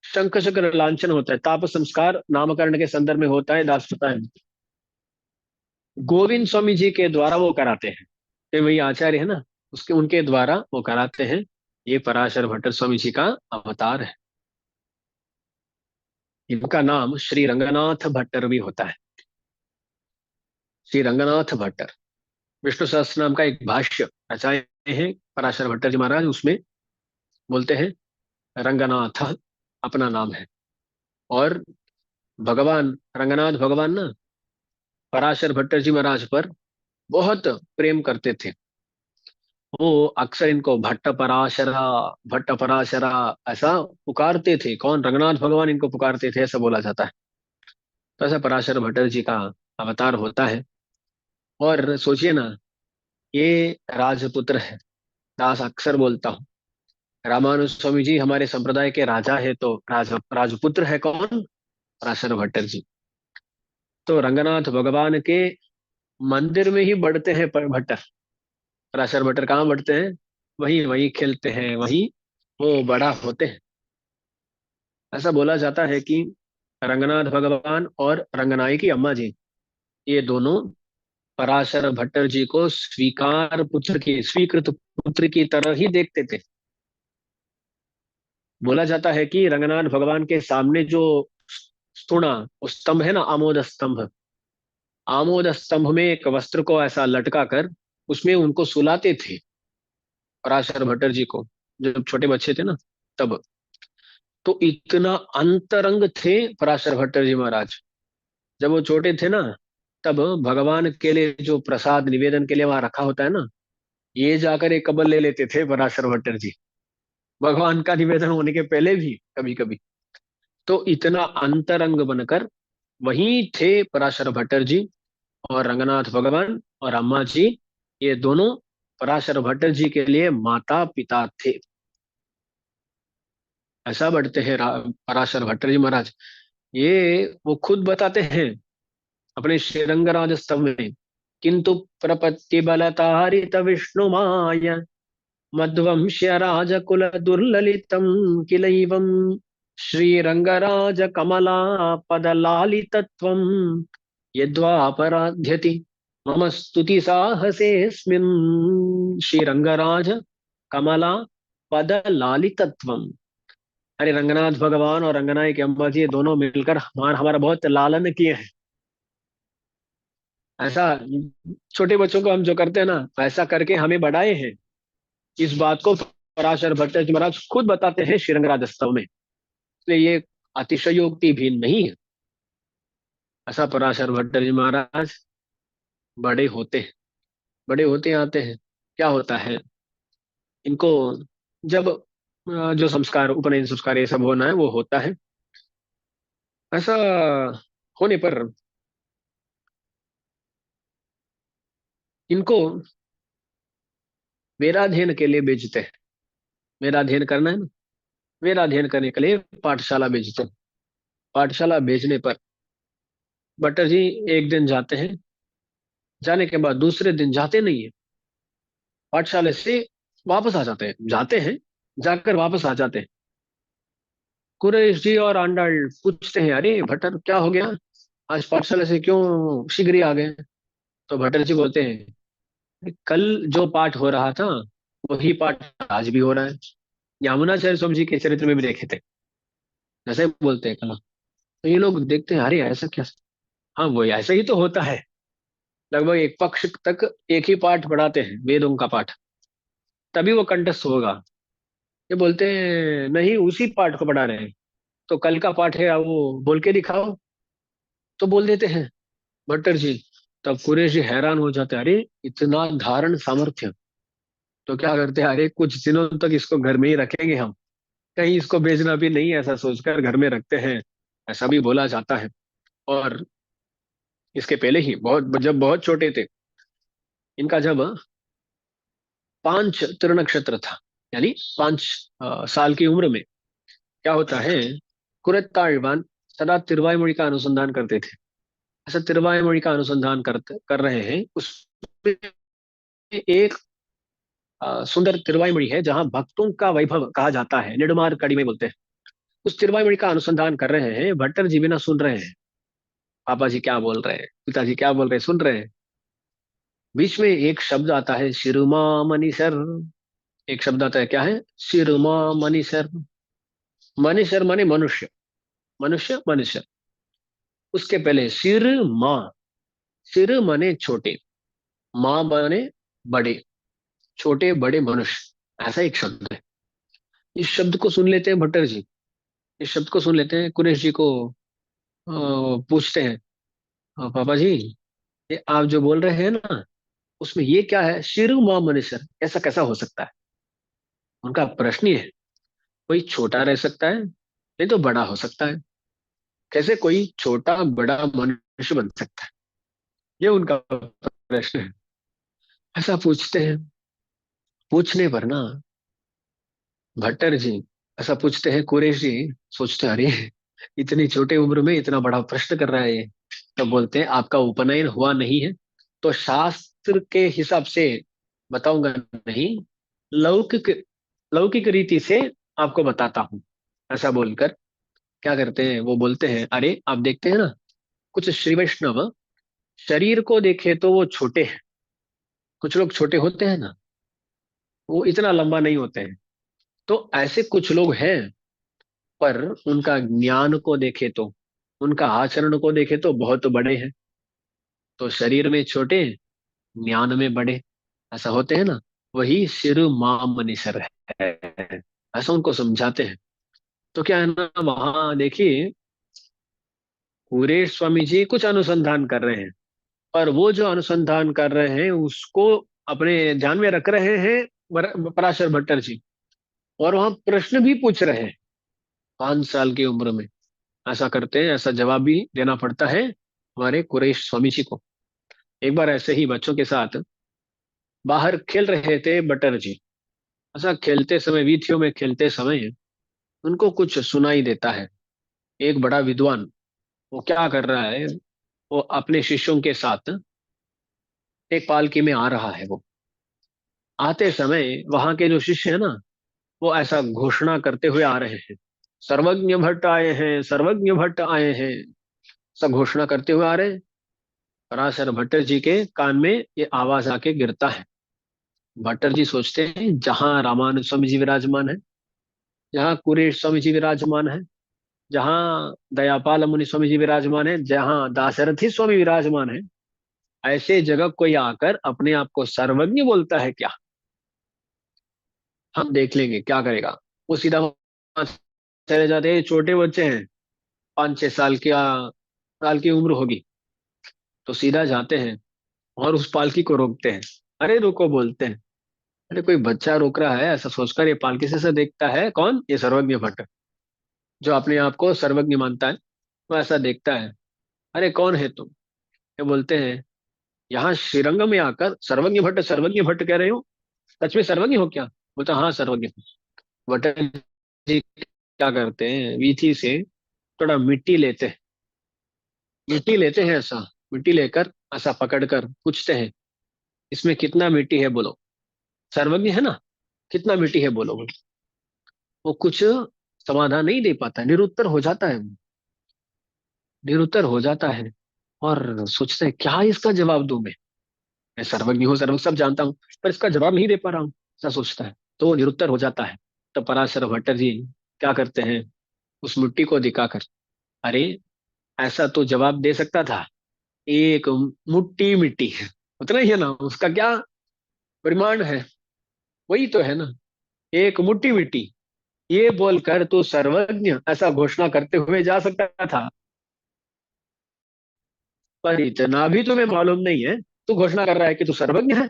Speaker 1: शंख चक्र लांछन होता है, ताप संस्कार नामकरण के संदर्भ में होता है, दास पता है। गोविंद स्वामी जी के द्वारा वो कराते हैं, तो वही आचार्य है ना, उसके उनके द्वारा वो कराते हैं। ये पराशर भट्टर स्वामी जी का अवतार है। इनका नाम श्री रंगनाथ भट्टर भी होता है, श्री रंगनाथ भट्टर। विष्णु सहस्त्र नाम का एक भाष्य रचाए हैं पराशर भट्टर जी महाराज, उसमें बोलते हैं रंगनाथ अपना नाम है। और भगवान रंगनाथ भगवान ना पराशर भट्टर जी महाराज पर बहुत प्रेम करते थे। वो अक्सर इनको भट्ट पराशरा ऐसा पुकारते थे। कौन? रंगनाथ भगवान इनको पुकारते थे, ऐसा बोला जाता है। तो ऐसा पराशर भट्टर जी का अवतार होता है। और सोचिए ना, ये राजपुत्र है। दास अक्सर बोलता हूँ, रामानुज स्वामी जी हमारे संप्रदाय के राजा है, तो राजपुत्र है कौन? पराशर भट्टर जी। तो रंगनाथ भगवान के मंदिर में ही बढ़ते हैं भट्टर। पराशर भट्टर कहाँ बढ़ते हैं? वहीं वहीं खेलते हैं, वहीं वो बड़ा होते हैं। ऐसा बोला जाता है कि रंगनाथ भगवान और रंगनाई की अम्मा जी, ये दोनों पराशर भट्टर जी को स्वीकृत पुत्र की तरह ही देखते थे। बोला जाता है कि रंगनाथ भगवान के सामने जो स्तूणा, वो स्तंभ है ना, आमोद स्तंभ, आमोद स्तंभ में एक वस्त्र को ऐसा लटका कर उसमें उनको सुलाते थे, पराशर भट्टर जी को, जब छोटे बच्चे थे ना तब। तो इतना अंतरंग थे पराशर भट्टर जी महाराज। जब वो छोटे थे ना, तब भगवान के लिए जो प्रसाद निवेदन के लिए वहां रखा होता है ना, ये जाकर एक कबल ले लेते थे पराशर भट्टर जी, भगवान का निवेदन होने के पहले भी कभी कभी। तो इतना अंतरंग बनकर वहीं थे पराशर भट्टर जी। और रंगनाथ भगवान और अम्मा जी, ये दोनों पराशर भट्टर जी के लिए माता पिता थे। ऐसा बढ़ते हैं पराशर भट्टर जी महाराज। ये वो खुद बताते हैं अपने श्रीरंगराज स्तव में, किंतु प्रपत्ति बलतारित विष्णु माय मध्वंश्य राजकुल दुर्ललितम किलैवम श्रीरंगराज कमला पदलालितत्वम यद्वापराध्यति मम स्तुति साहसेऽस्मिन्। श्रीरंगराज कमला पदलालितत्वम। अरे रंगनाथ भगवान और रंगनाई की अम्बा जी, ये दोनों मिलकर हमारा हमारा बहुत लालन किए हैं। ऐसा छोटे बच्चों को हम जो करते हैं ना, वैसा करके हमें बढ़ाए हैं। इस बात को पराशर भट्ट जी महाराज खुद बताते हैं श्रीरंगराज स्तव में। इसलिए ये अतिशयोक्ति भी नहीं है। ऐसा पराशर भट्ट जी महाराज बड़े होते हैं, बड़े होते आते हैं। क्या होता है इनको, जब जो संस्कार, उपनयन संस्कार ये सब होना है वो होता है। ऐसा होने पर इनको वेदाध्ययन के लिए भेजते हैं। वेदाध्ययन करना है ना, वेदाध्ययन करने के लिए पाठशाला भेजते हैं। पाठशाला भेजने पर भट्टर जी एक दिन जाते हैं, जाने के बाद दूसरे दिन जाते नहीं है, पाठशाला से वापस आ जाते हैं। जाते हैं, जाकर वापस आ जाते हैं। कुरैश जी और आंडाल पूछते हैं, अरे भट्टर क्या हो गया, आज पाठशाला से क्यों शीघ्र ही आ गए? तो भट्टर जी बोलते हैं, कल जो पाठ हो रहा था वही पाठ आज भी हो रहा है। यमुनाचार्य स्वामी जी के चरित्र में भी देखे थे, जैसे बोलते हैं कल। तो ये लोग देखते हैं, अरे ऐसा क्या? हाँ, वो ऐसा ही तो होता है। लगभग एक पक्ष तक एक ही पाठ पढ़ाते हैं, वेदों का पाठ, तभी वो कंठस्थ होगा। ये बोलते हैं नहीं, उसी पाठ को पढ़ा रहे हैं, तो कल का पाठ है, वो बोल के दिखाओ। तो बोल देते हैं भट्टर जी। तब कुरेश जी हैरान हो जाते हैं, अरे इतना धारण सामर्थ्य। तो क्या करते हैं, अरे कुछ दिनों तक इसको घर में ही रखेंगे हम, कहीं इसको बेचना भी नहीं, ऐसा सोचकर घर में रखते हैं। ऐसा भी बोला जाता है। और इसके पहले ही बहुत, जब बहुत छोटे थे, इनका जब 5 नक्षत्र था, यानी 5 साल की उम्र में, क्या होता है, कुरत्ताழ்वान सदा तिरुवायुमொழி का अनुसंधान करते थे। ऐसा तिरुवायुमொழி का अनुसंधान कर रहे हैं, उसमें एक सुंदर तिरुवायुमொழி है जहाँ भक्तों का वैभव कहा जाता है, निडमार कड़ी में बोलते हैं। उस तिरुवायुमொழி का अनुसंधान कर रहे हैं, भट्टर जी बिना सुन रहे हैं। पापा जी क्या बोल रहे हैं, पिताजी क्या बोल रहे हैं, सुन रहे हैं। बीच में एक शब्द आता है, शिरुमा मनीसर। एक शब्द आता है, क्या है? शिरुमा मनीसर। मनीसर माने मनुष्य, मनुष्य मनुष्य। उसके पहले सिर माँ। सिर माने छोटे, माँ माने बड़े, छोटे बड़े मनुष्य, ऐसा एक शब्द है। इस शब्द को सुन लेते हैं भट्टर जी, इस शब्द को सुन लेते हैं, कुरेश जी को पूछते हैं, पापा जी, ये आप जो बोल रहे हैं ना, उसमें ये क्या है, शिरु मां मनुष्य, ऐसा कैसा हो सकता है? उनका प्रश्न ये है। कोई छोटा रह सकता है, नहीं तो बड़ा हो सकता है, कैसे कोई छोटा बड़ा मनुष्य बन सकता है? ये उनका प्रश्न है। ऐसा पूछते हैं। पूछने पर ना भट्टर जी ऐसा पूछते हैं, कुरैश जी सोचते हैं, अरे इतनी छोटी उम्र में इतना बड़ा प्रश्न कर रहा है ये। तो बोलते हैं, आपका उपनयन हुआ नहीं है तो शास्त्र के हिसाब से बताऊंगा नहीं, लौकिक लौकिक रीति से आपको बताता हूँ। ऐसा बोलकर क्या करते हैं, वो बोलते हैं, अरे आप देखते हैं ना, कुछ श्री वैष्णव शरीर को देखे तो वो छोटे हैं, कुछ लोग छोटे होते हैं ना, वो इतना लंबा नहीं होते हैं। तो ऐसे कुछ लोग हैं, पर उनका ज्ञान को देखे तो, उनका आचरण को देखे तो बहुत बड़े हैं। तो शरीर में छोटे, ज्ञान में बड़े, ऐसा होते हैं ना, वही शिरु मामनिशर है। ऐसा उनको समझाते हैं। तो क्या है ना, वहां देखिए कुरेश स्वामी जी कुछ अनुसंधान कर रहे हैं, पर वो जो अनुसंधान कर रहे हैं उसको अपने ध्यान में रख रहे हैं पराशर भट्टर जी, और वहां प्रश्न भी पूछ रहे हैं 5 साल की उम्र में। ऐसा करते हैं, ऐसा जवाब भी देना पड़ता है हमारे कुरैश स्वामी जी को। एक बार ऐसे ही बच्चों के साथ बाहर खेल रहे थे बटर जी। ऐसा खेलते समय, वीथियों में खेलते समय उनको कुछ सुनाई देता है। एक बड़ा विद्वान वो क्या कर रहा है, वो अपने शिष्यों के साथ एक पालकी में आ रहा है। वो आते समय वहां के जो शिष्य है ना, वो ऐसा घोषणा करते हुए आ रहे हैं, सर्वज्ञ भट्ट आए हैं, सर्वज्ञ भट्ट आए हैं। सब घोषणा करते हुए आ रहे हैं। पराशर भट्टर जी के कान में ये आवाज आके गिरता है। भट्टर जी सोचते हैं, जहां रामानुज स्वामी जी विराजमान है, जहाँ कुरेश स्वामी जी विराजमान है, जहाँ दयापाल मुनि स्वामी जी विराजमान है, जहाँ दाशरथी स्वामी विराजमान है, ऐसे जगह कोई आकर अपने आप को सर्वज्ञ बोलता है क्या? हम देख लेंगे क्या करेगा। वो सीधा वहां चले जाते हैं। छोटे बच्चे हैं, 5-6 साल की साल की उम्र होगी, तो सीधा जाते हैं और उस पालकी को रोकते हैं। अरे रुको, बोलते हैं। अरे कोई बच्चा रोक रहा है, ऐसा सोचकर ये पालकी से देखता है, कौन? ये सर्वज्ञ भट्ट, जो अपने आप को सर्वज्ञ मानता है। वो ऐसा देखता है, अरे कौन है तुम? ये बोलते हैं, यहाँ श्रीरंग में आकर सर्वज्ञ भट्ट कह रहे हो? सच में सर्वज्ञ हो क्या? बोलता, हाँ सर्वज्ञ हूँ। भट्ट जी क्या करते हैं, वीथी से थोड़ा मिट्टी लेते हैं ऐसा, मिट्टी लेकर ऐसा पकड़कर पूछते हैं, इसमें कितना मिट्टी है बोलो? सर्वज्ञ है ना, कितना मिट्टी है बोलो बोलो। वो कुछ समाधान नहीं दे पाता है, निरुत्तर हो जाता है। निरुत्तर हो जाता है और सोचते हैं, क्या इसका जवाब दूं मैं सर्वज्ञ हूँ, सर्व सब जानता हूँ, पर इसका जवाब नहीं दे पा रहा हूँ। ऐसा सोचता है, तो वो निरुत्तर हो जाता है। तो पराशर भट्टर जी क्या करते हैं, उस मिट्टी को दिखाकर, अरे ऐसा तो जवाब दे सकता था, एक मुट्ठी मिट्टी, उतना ही है ना, उसका क्या परिमाण है? वही तो है ना, एक मुट्ठी मिट्टी। ये बोलकर तू सर्वज्ञ ऐसा घोषणा करते हुए जा सकता था, पर इतना भी तुम्हें मालूम नहीं है, तू घोषणा कर रहा है कि तू सर्वज्ञ है।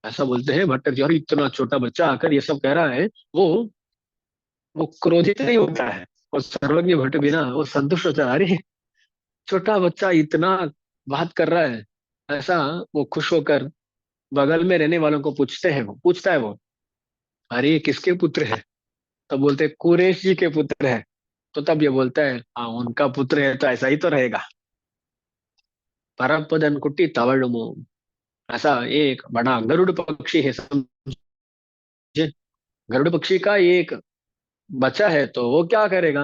Speaker 1: ऐसा बोलते हैं भट्टर जी, और इतना छोटा बच्चा आकर ये सब कह रहा है। वो क्रोधित नहीं होता है, और सर्वज्ञ भट्ट भी ना वो संतुष्ट होता है, अरे छोटा बच्चा इतना बात कर रहा है। ऐसा वो खुश होकर बगल में रहने वालों को पूछता है वो, अरे ये किसके पुत्र है? तब बोलते हैं, कुरैश जी के पुत्र है। तो तब ये बोलता है, हाँ उनका पुत्र है तो ऐसा ही तो रहेगा। परपदन कुट्टी तवड़मो, ऐसा एक बड़ा गरुड़ पक्षी है समझे। गरुड़ पक्षी का एक बच्चा है, तो वो क्या करेगा,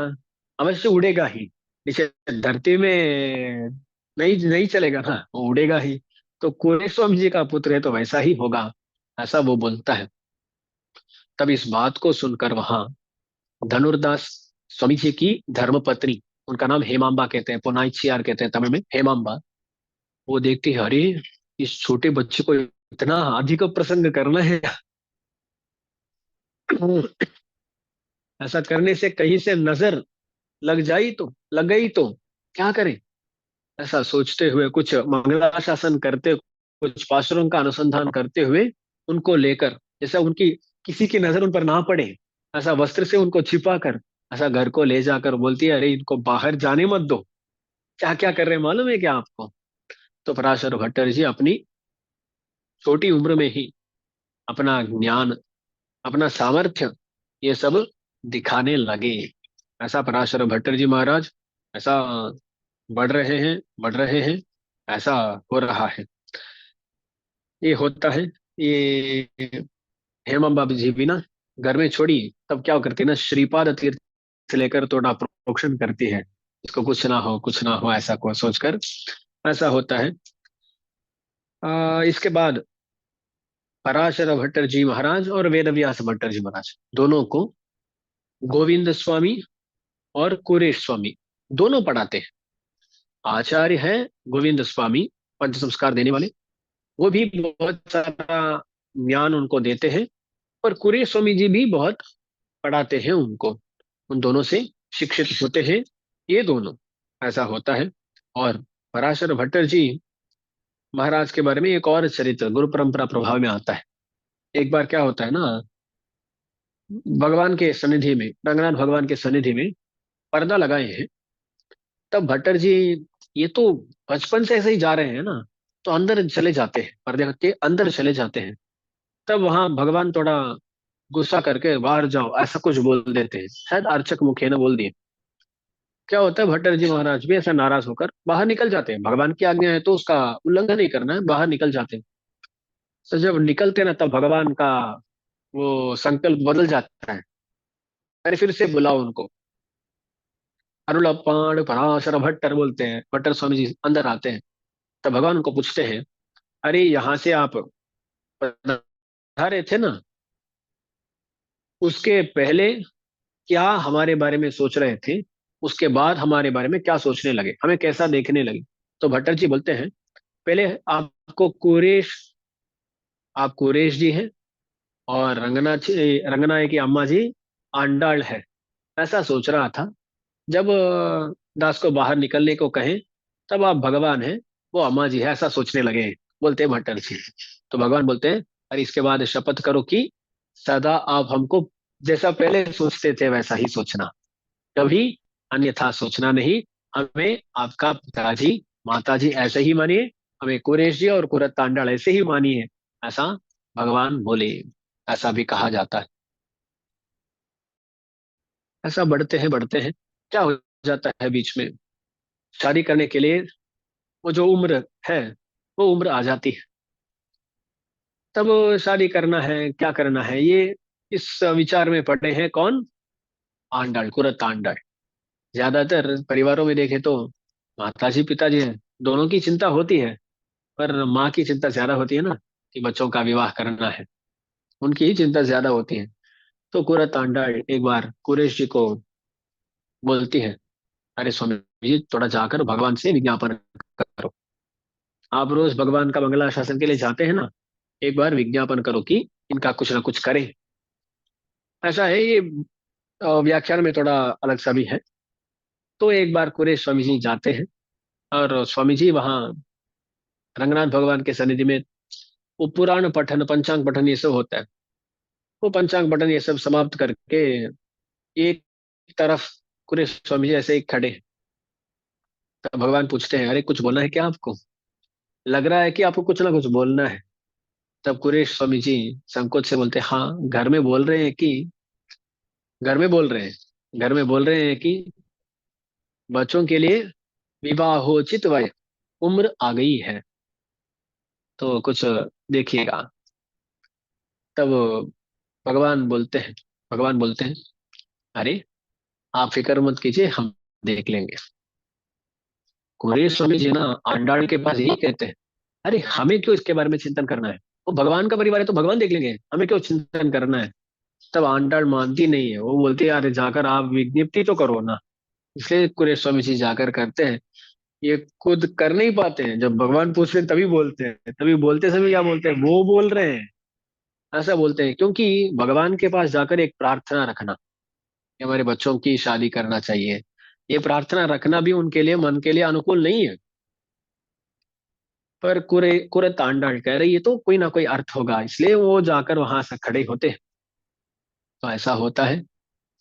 Speaker 1: अवश्य उड़ेगा ही। नीचे धरती में नहीं नहीं चलेगा ना, वो उड़ेगा ही। तो कुरैश स्वामी जी का पुत्र है तो वैसा ही होगा, ऐसा वो बोलता है। तब इस बात को सुनकर वहां धनुर्दास स्वामी जी की धर्मपत्नी, उनका नाम हेमांबा कहते हैं, पोनाइचियार कहते हैं तमिल में, हेमांबा। वो देखती है, अरे इस छोटे बच्चे को इतना अधिक प्रसंग करना है, ऐसा करने से कहीं से नजर लग गई तो क्या करे? ऐसा सोचते हुए कुछ मंगलाशासन करते कुछ पात्रों का अनुसंधान करते हुए उनको लेकर, जैसा उनकी किसी की नजर उन पर ना पड़े, ऐसा वस्त्र से उनको छिपा कर ऐसा घर को ले जाकर बोलती है, अरे इनको बाहर जाने मत दो। क्या क्या कर रहे हैं मालूम है क्या आपको? तो पराशर भट्टर जी अपनी छोटी उम्र में ही अपना ज्ञान, अपना सामर्थ्य, ये सब दिखाने लगे। ऐसा पराशर भट्टर जी महाराज ऐसा बढ़ रहे हैं, बढ़ रहे हैं, ऐसा हो रहा है। ये होता है। ये हेमा बाबू जी भी ना घर में छोड़ी, तब क्या करती है ना, श्रीपाद तीर्थ से लेकर थोड़ा प्रोक्षण करती है, इसको कुछ ना हो, कुछ ना हो, ऐसा को सोचकर ऐसा होता है। इसके बाद पराशर भट्टर जी महाराज और वेदव्यास भट्टर जी महाराज दोनों को गोविंद स्वामी और कुरेश स्वामी दोनों पढ़ाते हैं। आचार्य है गोविंद स्वामी, पंच संस्कार देने वाले, वो भी बहुत सारा ज्ञान उनको देते हैं। और कुरेश स्वामी जी भी बहुत पढ़ाते हैं उनको, उन दोनों से शिक्षित होते हैं ये दोनों। ऐसा होता है। और पराशर भट्टर जी महाराज के बारे में एक और चरित्र गुरु परंपरा प्रभाव में आता है। एक बार क्या होता है ना, भगवान के सनिधि में, रंगनाथ भगवान के सनिधि में पर्दा लगाए हैं। तब भट्टर जी, ये तो बचपन से ऐसे ही जा रहे हैं ना, तो अंदर चले जाते हैं, पर्दे के अंदर चले जाते हैं। तब वहां भगवान थोड़ा गुस्सा करके बाहर जाओ ऐसा कुछ बोल देते हैं, शायद अर्चक मुखे ने बोल दिए। क्या होता है, भट्टर जी महाराज भी ऐसा नाराज होकर बाहर निकल जाते हैं। भगवान की आज्ञा है तो उसका उल्लंघन नहीं करना है, बाहर निकल जाते हैं। तो जब निकलते ना, तब भगवान का वो संकल्प बदल जाता है। अरे फिर से बुलाओ उनको। अरुलपाण पराशर भट्टर बोलते हैं, भट्टर स्वामी जी अंदर आते हैं। तब भगवान उनको पूछते हैं, अरे यहाँ से आप पधारे थे ना, उसके पहले क्या हमारे बारे में सोच रहे थे, उसके बाद हमारे बारे में क्या सोचने लगे, हमें कैसा देखने लगे? तो भट्टर जी बोलते हैं, पहले आपको कुरेश, आप कुरेश जी हैं, और रंगनाय की अम्मा जी आंडाळ है, ऐसा सोच रहा था। जब दास को बाहर निकलने को कहें, तब आप भगवान हैं, वो अम्मा जी है, ऐसा सोचने लगे, बोलते हैं भट्टर जी। तो भगवान बोलते हैं, अरे इसके बाद शपथ करो कि सदा आप हमको जैसा पहले सोचते थे वैसा ही सोचना, कभी अन्यथा सोचना नहीं। हमें आपका पिताजी, माताजी ऐसे ही मानिए, हमें कुरेश जी और कुरत तांडल ऐसे ही मानिए, ऐसा भगवान बोले। ऐसा भी कहा जाता है। ऐसा बढ़ते हैं, क्या हो जाता है बीच में, शादी करने के लिए वो जो उम्र है, वो उम्र आ जाती है। तब शादी करना है, क्या करना है, ये इस विचार में पड़े हैं कौन? आंडल, कुरत आंडल। ज्यादातर परिवारों में देखें तो माताजी पिताजी हैं, दोनों की चिंता होती है, पर माँ की चिंता ज्यादा होती है ना, कि बच्चों का विवाह करना है, उनकी ही चिंता ज्यादा होती है। तो कुरत आंडल एक बार कुरेश जी को बोलती है, अरे स्वामी जी, थोड़ा जाकर भगवान से विज्ञापन करो। आप रोज भगवान का मंगला शासन के लिए जाते हैं ना, एक बार विज्ञापन करो कि इनका कुछ ना कुछ करें। ऐसा है ये। व्याख्यान में थोड़ा अलग सा भी है। तो एक बार कुरेश स्वामी जी जाते हैं, और स्वामी जी वहाँ रंगनाथ भगवान के सनिधि में वो पुराण पठन, पंचांग पठन, ये सब होता है। वो पंचांग पठन ये सब समाप्त करके एक तरफ कुरेश स्वामी जी ऐसे ही खड़े हैं। तब भगवान पूछते हैं, अरे कुछ बोलना है क्या आपको? लग रहा है कि आपको कुछ ना कुछ बोलना है। तब कुरेश स्वामी जी संकोच से बोलते हैं, हाँ, घर में बोल रहे हैं कि, घर में बोल रहे हैं, घर में बोल रहे हैं कि बच्चों के लिए विवाहोचित वय, उम्र आ गई है, तो कुछ देखिएगा। तब भगवान बोलते हैं, अरे आप फिक्र मत कीजिए, हम देख लेंगे। कुरेश स्वामी जी ना आंडाळ के पास यही कहते हैं, अरे हमें क्यों इसके बारे में चिंतन करना है, वो भगवान का परिवार है तो भगवान देख लेंगे, हमें क्यों चिंतन करना है। तब आंडाळ मानती नहीं है, वो बोलती है, अरे जाकर आप विज्ञप्ति तो करो ना। इसलिए कुरेश स्वामी जी जाकर करते हैं। ये खुद कर नहीं पाते हैं, जब भगवान पूछते हैं तभी बोलते हैं, तभी बोलते समय क्या बोलते हैं, वो बोल रहे हैं, ऐसा बोलते हैं। क्योंकि भगवान के पास जाकर एक प्रार्थना रखना कि हमारे बच्चों की शादी करना चाहिए, ये प्रार्थना रखना भी उनके लिए, मन के लिए अनुकूल नहीं है। पर कुरे कुरे तांडव कह रही है तो कोई ना कोई अर्थ होगा, इसलिए वो जाकर वहां से खड़े होते हैं। तो ऐसा होता है।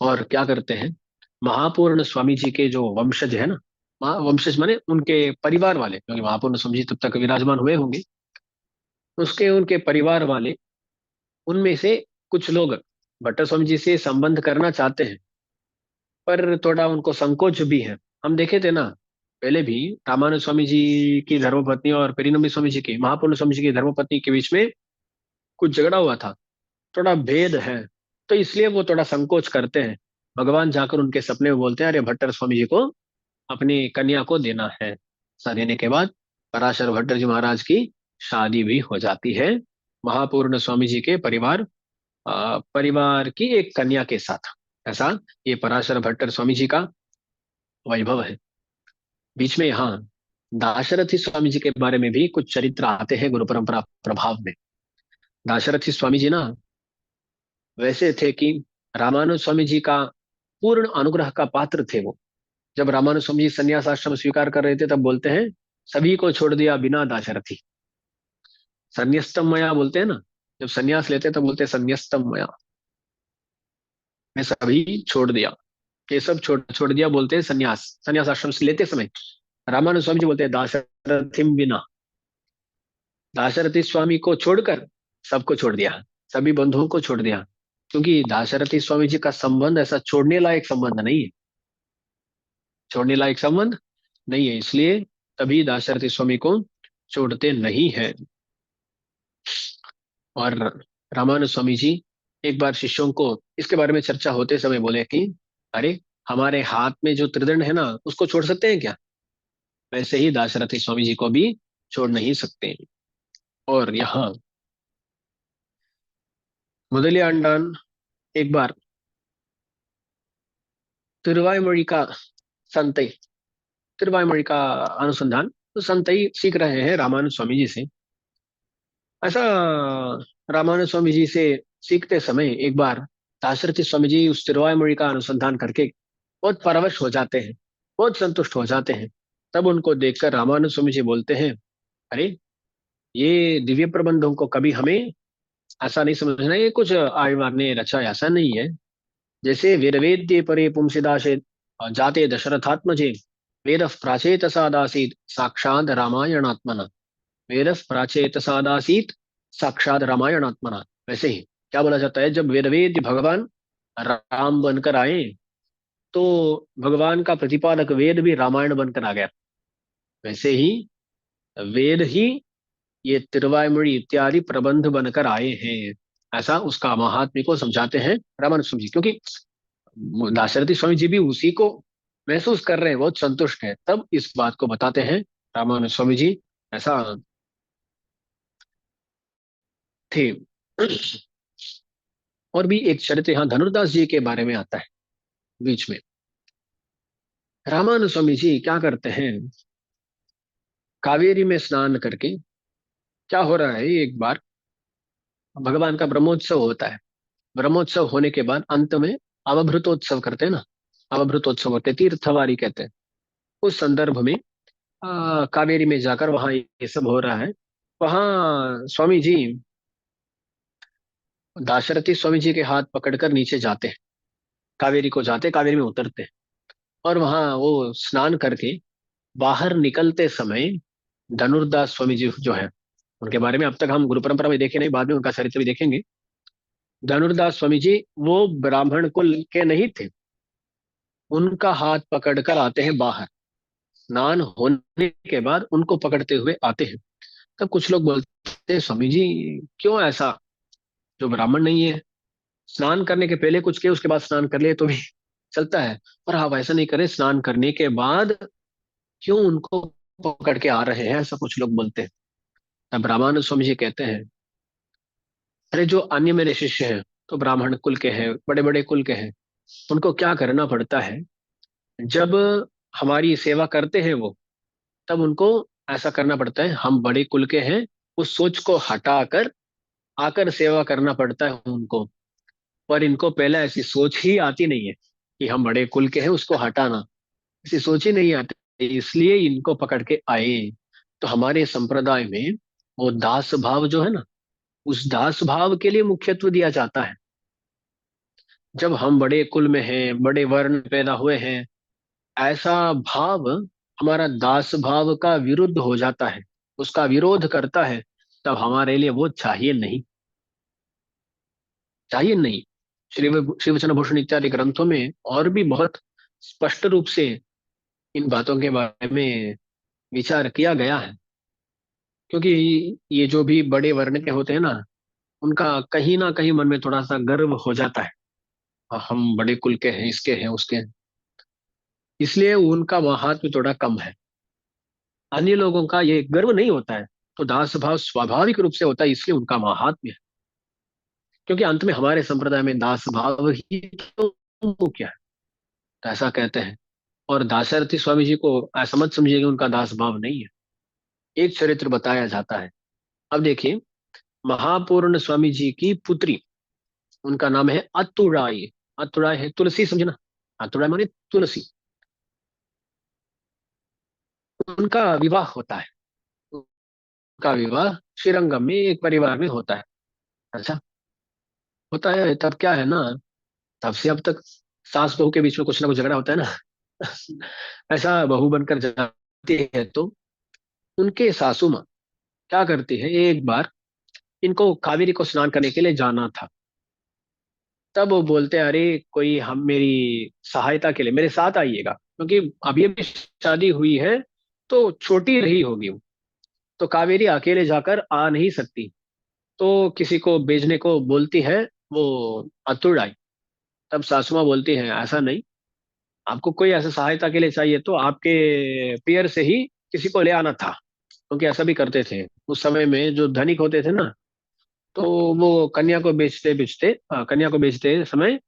Speaker 1: और क्या करते हैं, महापूर्ण स्वामी जी के जो वंशज है ना, वंशज माने उनके परिवार वाले, क्योंकि महापूर्ण स्वामी जी तब तक विराजमान हुए होंगे, उसके उनके परिवार वाले, उनमें से कुछ लोग भट्टर स्वामी जी से संबंध करना चाहते हैं, पर थोड़ा उनको संकोच भी है। हम देखे थे ना पहले भी, रामानंद स्वामी जी की धर्मपत्नी और पेरिनम्बी स्वामी जी की, महापूर्ण स्वामी जी की धर्मपत्नी के बीच में कुछ झगड़ा हुआ था, थोड़ा भेद है। तो इसलिए वो थोड़ा संकोच करते हैं। भगवान जाकर उनके सपने में बोलते हैं, अरे भट्टर स्वामी जी को अपनी कन्या को देना है। ऐसा देने के बाद पराशर भट्टर जी महाराज की शादी भी हो जाती है महापूर्ण स्वामी जी के परिवार की एक कन्या के साथ। ऐसा ये पराशर भट्टर स्वामी जी का वैभव है। बीच में यहाँ दाशरथी स्वामी जी के बारे में भी कुछ चरित्र आते हैं गुरु परंपरा प्रभाव में। दाशरथी स्वामी जी ना वैसे थे कि रामानुज स्वामी जी का पूर्ण अनुग्रह का पात्र थे वो। जब रामानुज स्वामी जी संन्यास आश्रम स्वीकार कर रहे थे तब बोलते हैं, सभी को छोड़ दिया बिना दाशरथी। संन्यास्तम मया बोलते हैं ना, जब संन्यास लेते हैं तब बोलते हैं संन्यास्तम मया, मैं सभी छोड़ दिया, ये सब छोड़ छोड़ दिया बोलते हैं संन्यास, संन्यास आश्रम से लेते समय। रामानुज स्वामी जी बोलते हैं दाशरथिम बिना, दाशरथी स्वामी को छोड़कर सबको छोड़ दिया, सभी बंधुओं को छोड़ दिया। क्योंकि दाशरथी स्वामी जी का संबंध ऐसा छोड़ने लायक संबंध नहीं है, छोड़ने लायक संबंध नहीं है, इसलिए तभी दाशरथी स्वामी को छोड़ते नहीं है। और रामानुज स्वामी जी एक बार शिष्यों को इसके बारे में चर्चा होते समय बोले कि अरे हमारे हाथ में जो त्रिदंड है ना उसको छोड़ सकते हैं क्या? वैसे ही दाशरथी स्वामी जी को भी छोड़ नहीं सकते। और यहाँ मुदलिया अंडान एक बार तिरुवाईमொழி का संतई, तिरुवाईमொழி का अनुसंधान तो संतई सीख रहे हैं रामानुज स्वामी जी से। ऐसा रामानुज स्वामी जी से सीखते समय एक बार दाशरथी स्वामी जी उस तिरुवाईमொழி का अनुसंधान करके बहुत परवश हो जाते हैं, बहुत संतुष्ट हो जाते हैं। तब उनको देखकर रामानुज स्वामी जी बोलते हैं, अरे ये दिव्य प्रबंधों को कभी हमें ऐसा नहीं समझना, ये कुछ आयवार ने रचा है, ऐसा नहीं है। जैसे वेदवेद्ये परे पुंसिदाशे जाते दशरथात्मजे वेद प्राचेत सादासीत साक्षात रामायणात्मना, वेद प्राचेत सादासीत साक्षात रामायणात्मना। वैसे ही क्या बोला जाता है, जब वेदवेद्य भगवान राम बनकर आए तो भगवान का प्रतिपादक वेद भी रामायण बनकर आ गया। वैसे ही वेद ही ये तिरुवाய்மொழி इत्यादि प्रबंध बनकर आए हैं। ऐसा उसका महात्म्य को समझाते हैं रामानुज स्वामी जी, क्योंकि दाशरथी स्वामी जी भी उसी को महसूस कर रहे हैं, बहुत संतुष्ट हैं, तब इस बात को बताते हैं रामानुज स्वामी जी। ऐसा थे। और भी एक चरित्र यहाँ धनुर्दास जी के बारे में आता है बीच में। रामानुज स्वामी जी क्या करते हैं, कावेरी में स्नान करके, क्या हो रहा है एक बार भगवान का ब्रह्मोत्सव होता है। ब्रह्मोत्सव होने के बाद अंत में अवभृतोत्सव करते हैं ना, अवभृतोत्सव होते हैं, तीर्थवारी कहते हैं। उस संदर्भ में कावेरी में जाकर वहां ये सब हो रहा है। वहां स्वामी जी दाशरथी स्वामी जी के हाथ पकड़कर नीचे जाते हैं, कावेरी को जाते, कावेरी में उतरते हैं। और वहां वो स्नान करके बाहर निकलते समय धनुर्दास स्वामी जी जो है, उनके बारे में अब तक हम गुरु परंपरा में देखे नहीं, बाद में उनका चरित्र भी देखेंगे। धनुर्दास स्वामी जी वो ब्राह्मण कुल के नहीं थे, उनका हाथ पकड़कर आते हैं बाहर, स्नान होने के बाद उनको पकड़ते हुए आते हैं। तब कुछ लोग बोलते हैं, स्वामी जी क्यों ऐसा, जो ब्राह्मण नहीं है स्नान करने के पहले कुछ किए उसके बाद स्नान कर लिए तो भी चलता है, पर आप ऐसा नहीं करें, स्नान करने के बाद क्यों उनको पकड़ के आ रहे हैं, ऐसा कुछ लोग बोलते हैं। तब रामानुज स्वामी जी कहते हैं, अरे जो अन्य मेरे शिष्य हैं तो ब्राह्मण कुल के हैं, बड़े बड़े कुल के हैं, उनको क्या करना पड़ता है, जब हमारी सेवा करते हैं वो, तब उनको ऐसा करना पड़ता है, हम बड़े कुल के हैं, उस सोच को हटाकर आकर सेवा करना पड़ता है उनको। पर इनको पहले ऐसी सोच ही आती नहीं है कि हम बड़े कुल के हैं, उसको हटाना, ऐसी सोच ही नहीं आती, इसलिए इनको पकड़ के आए। तो हमारे संप्रदाय में वो दास भाव जो है ना, उस दास भाव के लिए मुख्यत्व दिया जाता है। जब हम बड़े कुल में हैं, बड़े वर्ण में पैदा हुए हैं, ऐसा भाव हमारा दास भाव का विरुद्ध हो जाता है, उसका विरोध करता है, तब हमारे लिए वो चाहिए नहीं। चाहिए नहीं। श्री वचन भूषण इत्यादि ग्रंथों में और भी बहुत स्पष्ट रूप से इन बातों के बारे में विचार किया गया है। क्योंकि ये जो भी बड़े वर्ण के होते हैं ना, उनका कहीं ना कहीं मन में थोड़ा सा गर्व हो जाता है। हम बड़े कुल के हैं, इसके हैं, उसके हैं, इसलिए उनका महात्म्य थोड़ा कम है। अन्य लोगों का ये गर्व नहीं होता है, तो दास भाव स्वाभाविक रूप से होता है, इसलिए उनका महात्म्य है। क्योंकि अंत में हमारे संप्रदाय में दास भाव ही तो मुख्य है, तो ऐसा कहते हैं। और दाशरथी स्वामी जी को ऐसा मत समझिए कि उनका दास भाव नहीं है। एक चरित्र बताया जाता है। अब देखिए, महापूर्ण स्वामी जी की पुत्री, उनका नाम है अतुराई। अतुराई है तुलसी, समझना। अतुराई माने तुलसी। उनका विवाह होता है। उनका विवाह श्रीरंगम में एक परिवार में होता है। अच्छा, होता है तब क्या है ना, तब से अब तक सास बहू के बीच में कुछ ना कुछ झगड़ा होता है ना। ऐसा बहू बनकर जाती है तो उनके सासू माँ क्या करती है, एक बार इनको कावेरी को स्नान करने के लिए जाना था। तब वो बोलते हैं, अरे कोई हम मेरी सहायता के लिए मेरे साथ आइएगा, क्योंकि अभी अभी शादी हुई है, तो छोटी रही होगी वो। तो कावेरी अकेले जाकर आ नहीं सकती, तो किसी को भेजने को बोलती है, वो अतुल आई। तब सासू माँ बोलती है, ऐसा नहीं, आपको कोई ऐसा सहायता के लिए चाहिए तो आपके पियर से ही किसी को ले आना था। क्योंकि ऐसा भी करते थे उस समय में, जो धनिक होते थे ना, तो वो कन्या को बेचते बेचते, कन्या को बेचते समय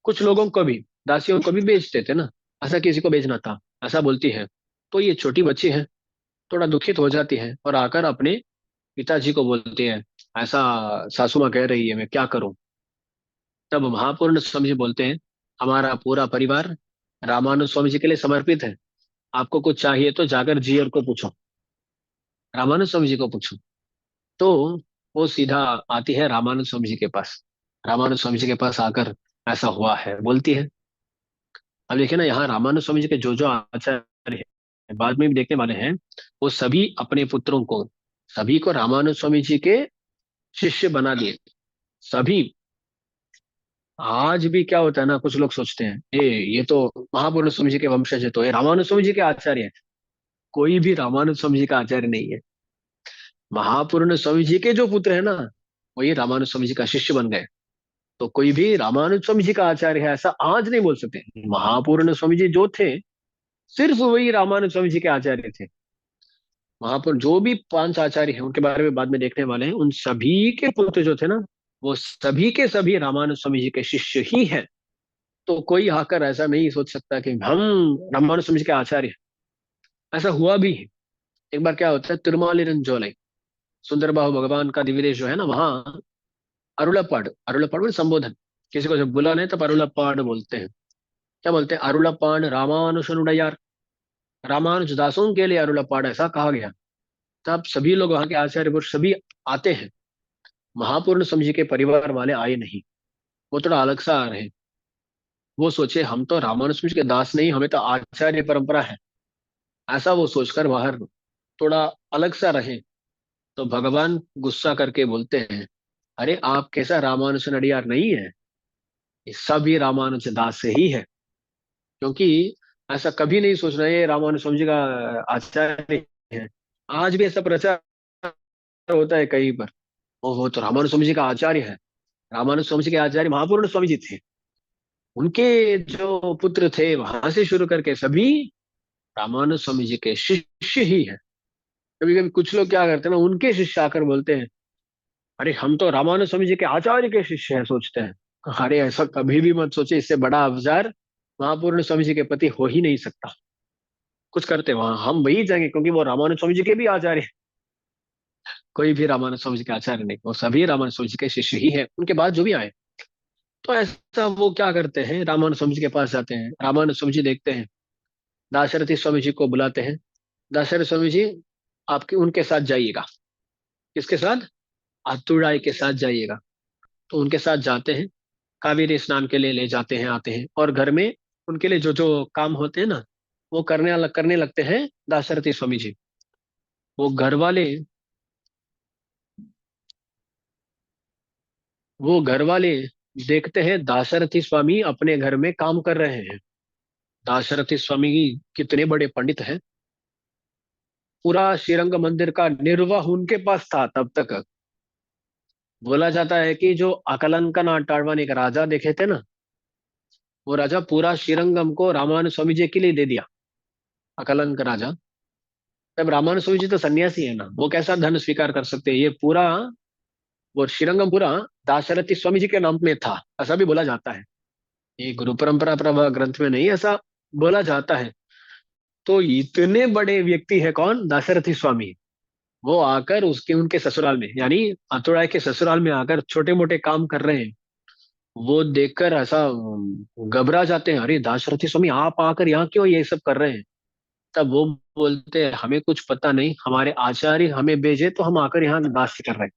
Speaker 1: कुछ लोगों को भी, दासियों को भी बेचते थे ना। ऐसा किसी को बेचना था, ऐसा बोलती है। तो ये छोटी बच्ची है, थोड़ा दुखित हो जाती है और आकर अपने पिताजी को बोलती है, ऐसा सासू माँ कह रही है, मैं क्या करूं। तब महापूर्ण स्वामी जी बोलते हैं, हमारा पूरा परिवार रामानुज स्वामी जी के लिए समर्पित है। आपको कुछ चाहिए तो जाकर जी और को पूछो, रामानुज स्वामी जी को पूछो। तो वो सीधा आती है रामानुज स्वामी जी के पास। रामानुज स्वामी जी के पास आकर ऐसा हुआ है बोलती है। अब देखिए ना, यहाँ रामानुज स्वामी जी के जो जो आचार्य हैं, बाद में भी देखने वाले हैं, वो सभी अपने पुत्रों को, सभी को रामानुज स्वामी जी के शिष्य बना दिए। सभी। आज भी क्या होता है ना, कुछ लोग सोचते हैं, ये तो महापुरुष स्वामी जी के वंशज है, तो ये रामानुज स्वामी जी के आचार्य है। कोई भी रामानुज स्वामी जी का आचार्य नहीं है। महापूर्ण स्वामी जी के जो पुत्र है ना, वही रामानुज स्वामी जी का शिष्य बन गए। तो कोई भी रामानुज स्वामी जी का आचार्य है ऐसा आज नहीं बोल सकते। महापूर्ण स्वामी जी जो थे, सिर्फ वही रामानुज स्वामी जी के आचार्य थे। वहां पर जो भी पांच आचार्य हैं, उनके बारे में बाद में देखने वाले हैं, उन सभी के पुत्र जो थे ना, वो सभी के सभी रामानुज स्वामी जी के शिष्य ही हैं। तो कोई आकर ऐसा नहीं सोच सकता कि हम रामानुज स्वामी जी के आचार्य हैं। ऐसा हुआ भी है। एक बार क्या होता है, तिरुमालिरंजोलाई, सुंदर बाहु भगवान का दिव्य देश जो है ना, वहाँ अरुळप्पाड, अरुळप्पाड में संबोधन, किसी को जब बुलाना है तब अरुळप्पाड बोलते हैं। क्या बोलते हैं, अरुळप्पाड रामानुजनुडयार, रामानुज दासों के लिए अरुळप्पाड, ऐसा कहा गया। तब सभी लोग, वहां के आचार्य पुरुष सभी आते हैं। महापूर्ण स्वामी जी के परिवार वाले आए नहीं। वो थोड़ा अलग सा आ रहे हैं। वो सोचे, हम तो रामानुज स्वामी जी के दास नहीं, हमें तो आचार्य परंपरा है, ऐसा वो सोचकर बाहर थोड़ा अलग सा रहे। तो भगवान गुस्सा करके बोलते हैं, अरे आप कैसा रामानुज अड़ियार नहीं है, ये सब ही रामानुज दास से ही है। क्योंकि ऐसा कभी नहीं सोचना ये रामानुज स्वामी जी का आचार्य है। आज भी ऐसा प्रचार होता है कहीं पर, वो तो रामानुज स्वामी जी का आचार्य है। रामानुज स्वामी जी के आचार्य महापूर्ण स्वामी जी थे। उनके जो पुत्र थे, वहां से शुरू करके सभी रामानुज स्वामी जी के शिष्य ही है। कभी कभी कुछ लोग क्या करते हैं ना, उनके शिष्य आकर बोलते हैं, अरे हम तो रामानुज स्वामी जी के आचार्य के शिष्य हैं, सोचते हैं। अरे ऐसा कभी भी मत सोचे, इससे बड़ा अवजार महापूर्ण स्वामी जी के प्रति हो ही नहीं सकता। कुछ करते वहां हम वही जाएंगे, क्योंकि वो रामानुज स्वामी जी के भी आचार्य हैं। कोई भी रामानुज स्वामी जी के आचार्य नहीं, वो सभी रामानुज स्वामी जी के शिष्य ही है, उनके बाद जो भी आए। तो ऐसा वो क्या करते हैं, रामानुज स्वामी जी के पास जाते हैं। रामानुज स्वामी जी देखते हैं, दाशरथी स्वामी जी को बुलाते हैं। दाशरथी स्वामी जी, आपके उनके साथ जाइएगा। किसके साथ? आतुड़ाई के साथ जाइएगा। तो उनके साथ जाते हैं, कावेरी स्नान के लिए ले जाते हैं, आते हैं, और घर में उनके लिए जो जो काम होते हैं ना, वो करने लगते हैं दाशरथी स्वामी जी। वो घर वाले वो घर वाले देखते हैं दाशरथी स्वामी अपने घर में काम कर रहे हैं। दाशरथी स्वामी कितने बड़े पंडित हैं। पूरा श्रीरंग मंदिर का निर्वाह उनके पास था तब तक। बोला जाता है कि जो अकलंकन आटाड़वान एक राजा देखे थे ना, वो राजा पूरा श्रीरंगम को रामानुज स्वामी जी के लिए दे दिया। अकलंक राजा। तब रामानुज स्वामी जी तो सन्यासी है ना, वो कैसा धन स्वीकार कर सकते हैं? ये पूरा, वो श्रीरंगम पूरा दाशरथी स्वामी जी के नाम में था, ऐसा भी बोला जाता है। ये गुरु परंपरा प्रभा ग्रंथ में नहीं, ऐसा बोला जाता है। तो इतने बड़े व्यक्ति है कौन? दाशरथी स्वामी। वो आकर उसके उनके ससुराल में, यानी अतुड़ाई के ससुराल में आकर छोटे मोटे काम कर रहे हैं। वो देखकर ऐसा घबरा जाते हैं, अरे दाशरथी स्वामी आप आकर यहाँ क्यों ये सब कर रहे हैं? तब वो बोलते हैं हमें कुछ पता नहीं, हमारे आचार्य हमें भेजे तो हम आकर यहाँ दास कर रहे हैं।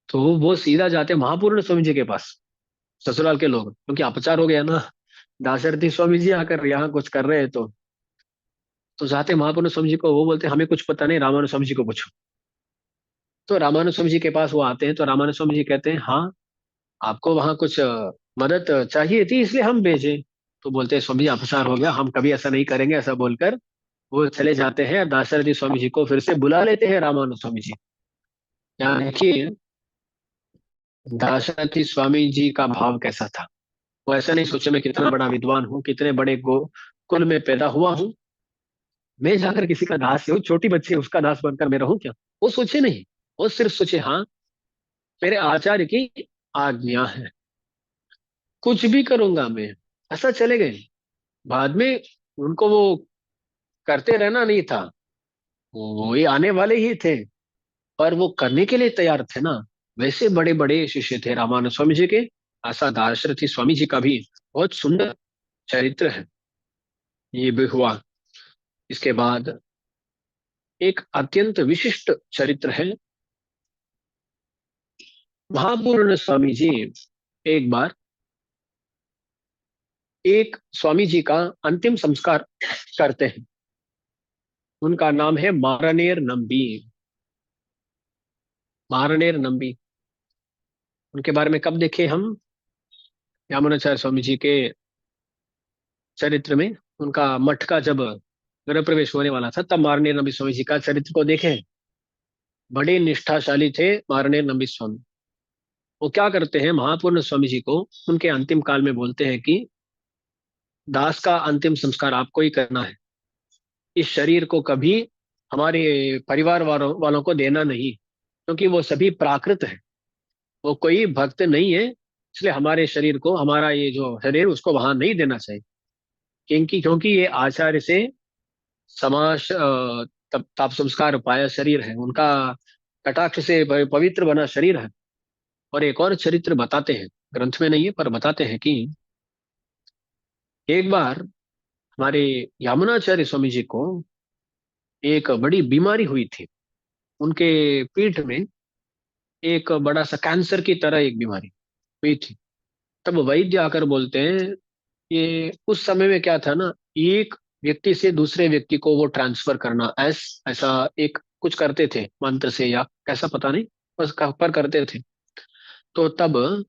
Speaker 1: तो वो सीधा जाते हैं महापूर्ण स्वामी जी के पास, ससुराल के लोग, क्योंकि अपचार हो गया ना, दाशरथी स्वामी जी आकर यहाँ कुछ कर रहे हैं। तो जाते हैं महापूर्ण स्वामी जी को, वो बोलते हैं हमें कुछ पता नहीं, रामानुज स्वामी जी को पूछो। तो रामानुज स्वामी जी के पास वो आते हैं, तो रामानुज स्वामी जी कहते हैं हाँ, आपको वहाँ कुछ मदद चाहिए थी इसलिए हम भेजे। तो बोलते हैं स्वामी जी अपसार हो गया, हम कभी ऐसा नहीं करेंगे, ऐसा बोलकर वो चले जाते हैं। दाशरथी स्वामी जी को फिर से बुला लेते हैं रामानुज स्वामी जी। यहाँ देखिए दाशरथी स्वामी जी का भाव कैसा था। वो ऐसा नहीं सोचे मैं कितना बड़ा विद्वान हूँ, कितने बड़े गो कुल में पैदा हुआ हूँ, मैं जाकर किसी का दास हूँ, छोटी बच्ची है, उसका दास बनकर मैं रहूं क्या? वो सोचे नहीं। वो सिर्फ सोचे हाँ, मेरे आचार्य की आज्ञा है, कुछ भी करूंगा मैं। ऐसा चले गए। बाद में उनको वो करते रहना नहीं था, वो ये आने वाले ही थे, पर वो करने के लिए तैयार थे ना। वैसे बड़े बड़े शिष्य थे रामानंद स्वामी जी के। ऐसा दाशरथी स्वामी जी का भी बहुत सुंदर चरित्र है। ये भी हुआ। इसके बाद एक अत्यंत विशिष्ट चरित्र है। महापूर्ण स्वामी जी एक बार एक स्वामी जी का अंतिम संस्कार करते हैं। उनका नाम है मारनेर नंबी। मारनेर नंबी। उनके बारे में कब देखे हम? यामुनाचार्य स्वामी जी के चरित्र में। उनका मठ का जब गृह प्रवेश होने वाला था, तब मारनेर नंबी स्वामी जी का चरित्र को देखे। बड़े निष्ठाशाली थे मारनेर नंबी स्वामी। वो क्या करते हैं, महापूर्ण स्वामी जी को उनके अंतिम काल में बोलते हैं कि दास का अंतिम संस्कार आपको ही करना है। इस शरीर को कभी हमारे परिवार वालों को देना नहीं, क्योंकि वो सभी प्राकृत है, वो कोई भक्त नहीं है। इसलिए हमारे शरीर को, हमारा ये जो शरीर, उसको वहां नहीं देना चाहिए। क्योंकि क्योंकि ये आचार्य से समाज ताप संस्कार पाया शरीर है उनका, कटाक्ष से पवित्र बना शरीर है। और एक और चरित्र बताते हैं, ग्रंथ में नहीं है पर बताते हैं कि एक बार हमारे यामुनाचार्य स्वामी जी को एक बड़ी बीमारी हुई थी। उनके पीठ में एक बड़ा सा कैंसर की तरह एक बीमारी हुई थी। तब वैद्य आकर बोलते हैं, ये उस समय में क्या था ना, एक व्यक्ति से दूसरे व्यक्ति को वो ट्रांसफर करना, ऐसा एक कुछ करते थे मंत्र से या कैसा पता नहीं, बस पर करते थे। तो तब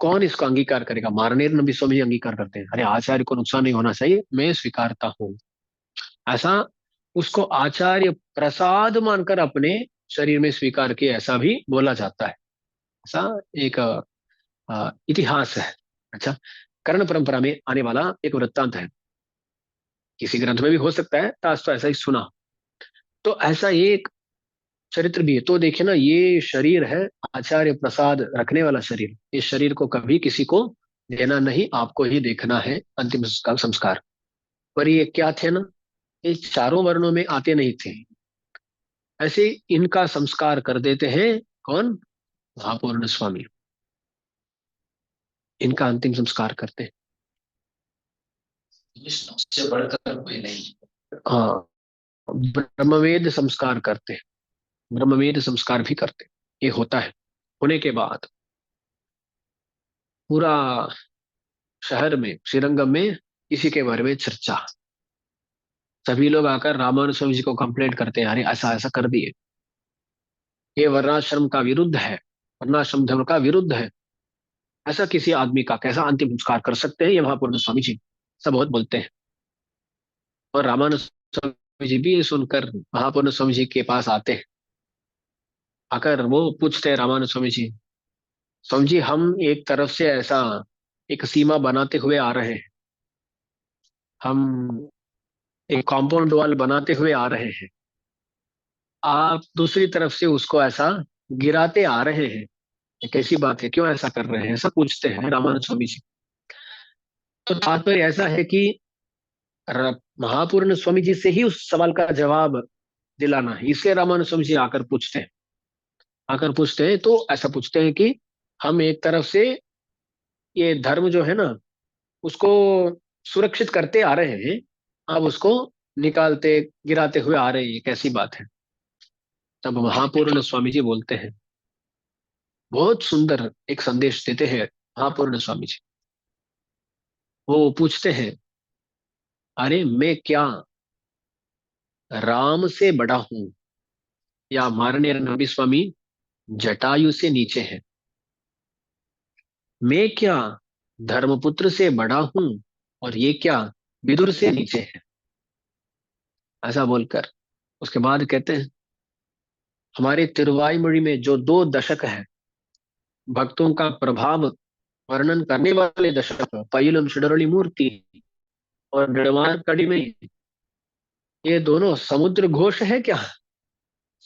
Speaker 1: कौन इसको अंगीकार करेगा? मारनेर नबी स्वामी अंगीकार करते हैं, अरे आचार्य को नुकसान नहीं होना चाहिए, मैं स्वीकारता हूँ। ऐसा उसको आचार्य प्रसाद मानकर अपने शरीर में स्वीकार किया, ऐसा भी बोला जाता है। ऐसा एक इतिहास है। अच्छा, कर्ण परंपरा में आने वाला एक वृत्तांत है, किसी ग्रंथ में भी हो सकता है, ताज तो ऐसा ही सुना। तो ऐसा एक चरित्र भी है। तो देखिए ना, ये शरीर है आचार्य प्रसाद रखने वाला शरीर, इस शरीर को कभी किसी को देना नहीं, आपको ही देखना है अंतिम संस्कार। पर ये क्या थे ना, ये चारों वर्णों में आते नहीं थे। ऐसे इनका संस्कार कर देते हैं कौन? महापूर्ण स्वामी। इनका अंतिम संस्कार करते हैं। विष्णु से बढ़कर कोई नहीं। हाँ। ब्रह्मवेद संस्कार करते हैं, ब्रह्मवेद संस्कार भी करते हैं। ये होता है। होने के बाद पूरा शहर में, श्रीरंगम में इसी के बारे में चर्चा। सभी लोग आकर रामानुज स्वामी जी को कंप्लेंट करते हैं, अरे ऐसा ऐसा कर दिए, ये वर्णाश्रम का विरुद्ध है, वर्णाश्रम धर्म का विरुद्ध है, ऐसा किसी आदमी का कैसा अंतिम संस्कार कर सकते हैं ये महापूर्ण स्वामी जी। सब बहुत बोलते हैं। और रामानुज स्वामी जी भी ये सुनकर महापूर्ण स्वामी जी के पास आते हैं। आकर वो पूछते हैं रामानुज स्वामी जी, स्वामी जी हम एक तरफ से ऐसा एक सीमा बनाते हुए आ रहे हैं, हम एक कॉम्पाउंड वॉल बनाते हुए आ रहे हैं, आप दूसरी तरफ से उसको ऐसा गिराते आ रहे हैं, ये कैसी बात है, क्यों ऐसा कर रहे हैं, ऐसा पूछते हैं रामानंद स्वामी जी। तो तात्पर्य ऐसा है कि महापूर्ण स्वामी जी से ही उस सवाल का जवाब दिलाना है, इसलिए रामानंद स्वामी जी आकर पूछते हैं। आकर पूछते हैं तो ऐसा पूछते हैं कि हम एक तरफ से ये धर्म जो है ना उसको सुरक्षित करते आ रहे हैं, आप उसको निकालते गिराते हुए आ रहे हैं, ये कैसी बात है। तब महापूर्ण स्वामी जी बोलते हैं, बहुत सुंदर एक संदेश देते हैं महापूर्ण स्वामी जी। वो पूछते हैं, अरे मैं क्या राम से बड़ा हूं, या मारने नबी स्वामी जटायु से नीचे है, मैं क्या धर्मपुत्र से बड़ा हूं और ये क्या विदुर से नीचे है। ऐसा बोलकर उसके बाद कहते हैं, हमारे तिरुवायुमொழி में जो दो दशक है, भक्तों का प्रभाव वर्णन करने वाले दशक, पय्यलम सुडरली मूर्ति और गढ़वार कड़ी में, ये दोनों समुद्र घोष है क्या।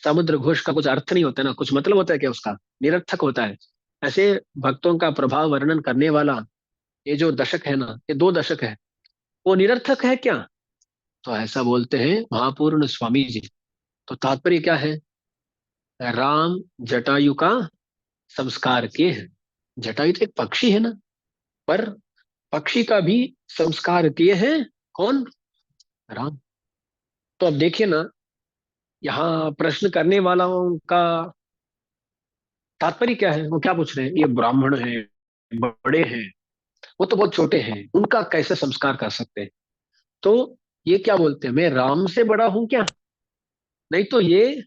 Speaker 1: समुद्र घोष का कुछ अर्थ नहीं होता है ना, कुछ मतलब होता है क्या उसका, निरर्थक होता है। ऐसे भक्तों का प्रभाव वर्णन करने वाला ये जो दशक है ना, ये दो दशक है, वो निरर्थक है क्या। तो ऐसा बोलते हैं महापूर्ण स्वामी जी। तो तात्पर्य क्या है, राम जटायु का संस्कार किए हैं। जटायु तो एक पक्षी है ना, पर पक्षी का भी संस्कार किए हैं कौन, राम। तो अब देखिए ना, यहाँ प्रश्न करने वालों का तात्पर्य क्या है, वो क्या पूछ रहे हैं, ये ब्राह्मण है, बड़े हैं, वो तो बहुत छोटे हैं, उनका कैसे संस्कार कर सकते हैं। तो ये क्या बोलते हैं, मैं राम से बड़ा हूं क्या, नहीं तो ये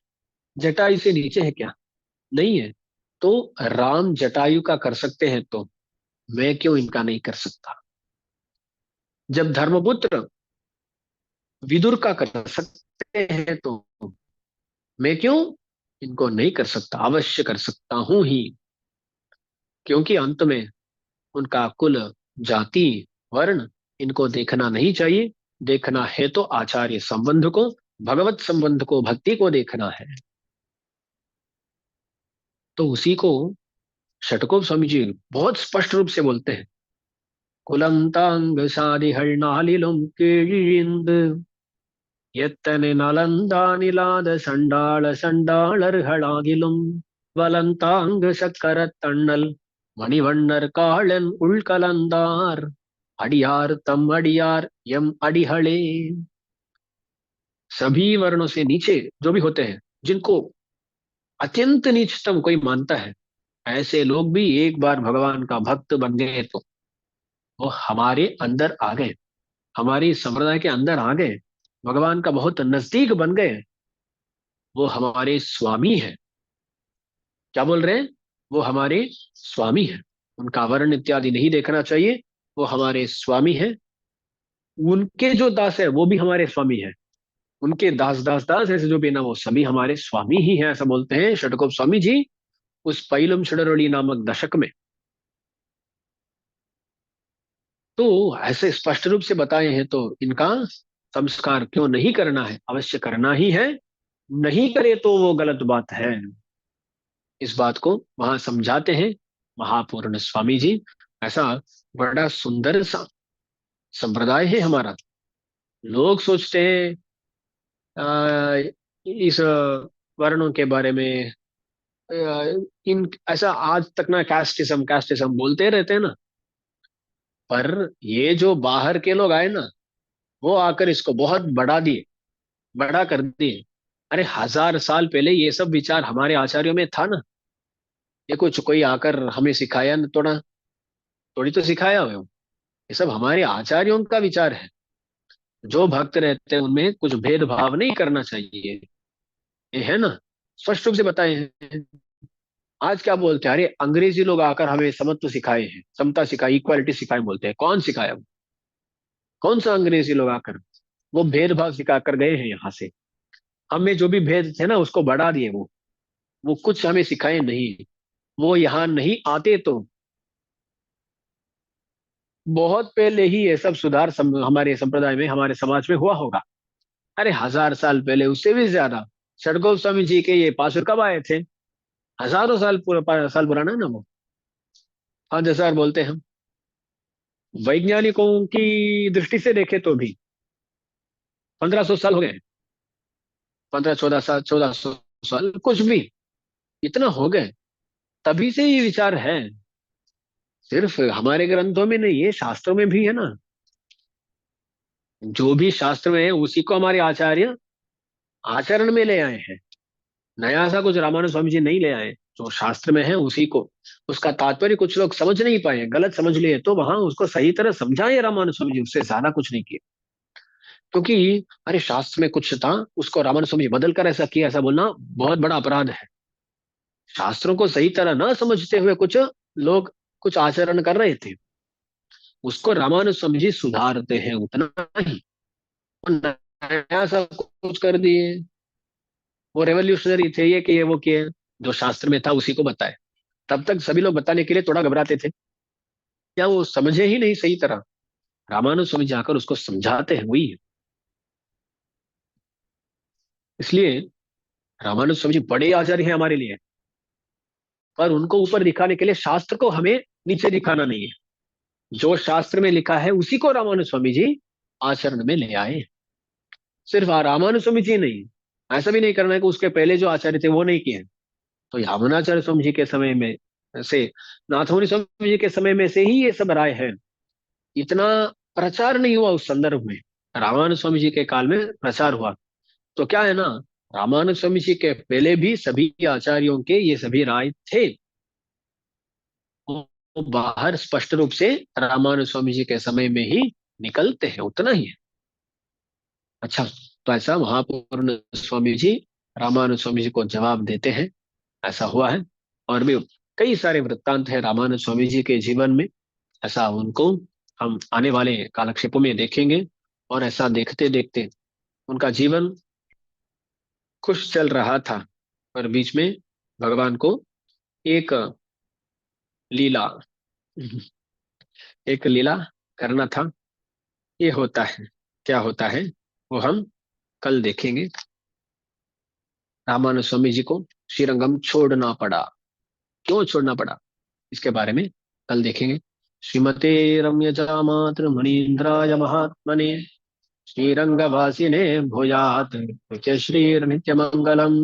Speaker 1: जटायु से नीचे है क्या, नहीं है। तो राम जटायु का कर सकते हैं तो मैं क्यों इनका नहीं कर सकता। जब धर्मपुत्र विदुर का कर सकते हैं तो मैं क्यों इनको नहीं कर सकता, अवश्य कर सकता हूं ही। क्योंकि अंत में उनका कुल, जाति, वर्ण इनको देखना नहीं चाहिए। देखना है तो आचार्य संबंध को, भगवत संबंध को, भक्ति को देखना है। तो उसी को षटकोप स्वामी जी बहुत स्पष्ट रूप से बोलते हैं, कुलम तांग सारि हर्णालिलुम कीழிந்து எத்தனை நலந்தானிலாத சண்டாள சண்டாளர்களாகிலும் வலந்தாங்கு சக்கரத் தண்ணல் மணிவண்ணர் காளன் உள்கலந்தார் अड़ियार तम अड़ियार यम अड़िहले। सभी वर्णों से नीचे जो भी होते हैं, जिनको अत्यंत नीचतम कोई मानता है, ऐसे लोग भी एक बार भगवान का भक्त बन गए तो वो हमारे अंदर आ गए, हमारी संप्रदाय के अंदर आ गए, भगवान का बहुत नजदीक बन गए, वो हमारे स्वामी है। क्या बोल रहे हैं, वो हमारे स्वामी है। उनका वर्ण इत्यादि नहीं देखना चाहिए, वो हमारे स्वामी है। उनके जो दास है वो भी हमारे स्वामी है, उनके दास दास दास ऐसे जो भी ना, वो सभी हमारे स्वामी ही हैं, ऐसा बोलते हैं षटकोप स्वामी जी उस पैलम षडरली नामक दशक में। तो ऐसे स्पष्ट रूप से बताए हैं, तो इनका संस्कार क्यों नहीं करना है, अवश्य करना ही है। नहीं करे तो वो गलत बात है। इस बात को वहां समझाते हैं महापूर्ण स्वामी जी। ऐसा बड़ा सुंदर सा संप्रदाय है हमारा। लोग सोचते हैं इस वर्णों के बारे में, इन ऐसा आज तक ना कास्टिज्म कास्टिज्म बोलते रहते हैं ना, पर ये जो बाहर के लोग आए ना, वो आकर इसको बहुत बढ़ा दिए। बड़ा कर दिए। अरे 1000 साल पहले ये सब विचार हमारे आचार्यों में था ना। ये कुछ कोई आकर हमें सिखाया न, थोड़ा थोड़ी तो सिखाया हुआ। ये सब हमारे आचार्यों का विचार है। जो भक्त रहते हैं उनमें कुछ भेदभाव नहीं करना चाहिए, ये है ना, स्पष्ट रूप से बताए हैं। आज क्या बोलते हैं, अरे अंग्रेजी लोग आकर हमें समत्व सिखाए हैं, समता सिखाई, इक्वालिटी सिखाए, बोलते हैं। कौन सिखाया? कौन सा अंग्रेजी लोग आकर? वो भेदभाव सिखा कर गए हैं यहाँ से। हमें जो भी भेद थे ना उसको बढ़ा दिए वो कुछ हमें सिखाए नहीं। वो यहाँ नहीं आते तो बहुत पहले ही ये सब सुधार हमारे संप्रदाय में, हमारे समाज में हुआ होगा। अरे 1000 साल पहले, उससे भी ज्यादा। षडगोप स्वामी जी के ये पासुर कब आए थे? हजारों साल साल पुराना है ना वो। 5000 बोलते हैं हम। वैज्ञानिकों की दृष्टि से देखे तो भी 1500 साल हो गए। 15 14 साल, 1400 साल, कुछ भी इतना हो गए। तभी से ये विचार है। सिर्फ हमारे ग्रंथों में नहीं, ये शास्त्रों में भी है ना। जो भी शास्त्र में है उसी को हमारे आचार्य आचरण में ले आए हैं। नया सा कुछ रामानुज स्वामी जी नहीं ले आए। जो शास्त्र में है उसी को, उसका तात्पर्य कुछ लोग समझ नहीं पाए, गलत समझ लिए, तो वहां उसको सही तरह समझाए रामानुज स्वामी जी, उससे ज्यादा कुछ नहीं किया। क्योंकि अरे शास्त्र में कुछ था, उसको रामानुज स्वामी जी बदल कर ऐसा किया, ऐसा बोलना बहुत बड़ा अपराध है। शास्त्रों को सही तरह ना समझते हुए कुछ लोग कुछ आचरण कर रहे थे, उसको रामानुज स्वामी जी सुधारते हैं, उतना ही। और नया सा कुछ कर दिए, वो रेवोल्यूशनरी थे, ये किए वो किए। जो शास्त्र में था उसी को बताए। तब तक सभी लोग बताने के लिए थोड़ा घबराते थे, या वो समझे ही नहीं सही तरह। रामानुज स्वामी जाकर उसको समझाते हैं, वही है। इसलिए रामानुज स्वामी जी बड़े आचार्य हैं हमारे लिए। पर उनको ऊपर दिखाने के लिए शास्त्र को हमें नीचे दिखाना नहीं है। जो शास्त्र में लिखा है उसी को रामानुज स्वामी जी आचरण में ले आए। सिर्फ रामानुज स्वामी जी नहीं, ऐसा भी नहीं करना है कि उसके पहले जो आचार्य थे वो नहीं किए। तो यामुनाचार्य स्वामी जी के समय में से, नाथमुनि स्वामी जी के समय में से ही ये सब राय है। इतना प्रचार नहीं हुआ उस संदर्भ में। रामानुज स्वामी जी के काल में प्रचार हुआ। तो क्या है ना, रामानुज स्वामी जी के पहले भी सभी आचार्यों के ये सभी राय थे। वो बाहर स्पष्ट रूप से रामानुज स्वामी जी के समय में ही निकलते हैं, उतना ही है। अच्छा, तो ऐसा महापूर्ण स्वामी जी रामानुज स्वामी जी को जवाब देते हैं, ऐसा हुआ है। और भी कई सारे वृत्तांत हैं रामानुज स्वामी जी के जीवन में। ऐसा उनको हम आने वाले कालक्षेपों में देखेंगे। और ऐसा देखते देखते उनका जीवन खुश चल रहा था, पर बीच में भगवान को एक लीला एक लीला करना था। ये होता है, क्या होता है वो हम कल देखेंगे। रामानुज स्वामी जी को श्रीरंगम छोड़ना पड़ा, क्यों छोड़ना पड़ा, इसके बारे में कल देखेंगे। श्रीमते रम्यजा मातृ मुनीन्द्राय महात्मने श्रीरंगवासिने भूयात् श्रीर नित्य मंगलम।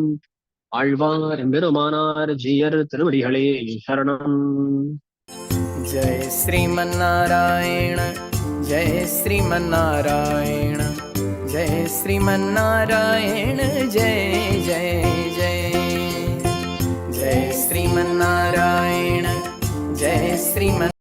Speaker 1: आழ்வார் பெருமானார் ஜீயர் திருவடிகளே சரணம்।
Speaker 2: जय श्रीमन्नारायण, जय श्रीमन्नारायण, जय श्रीमन्नारायण, जय जय जय। जय श्रीमन्नारायण, जय श्रीमन्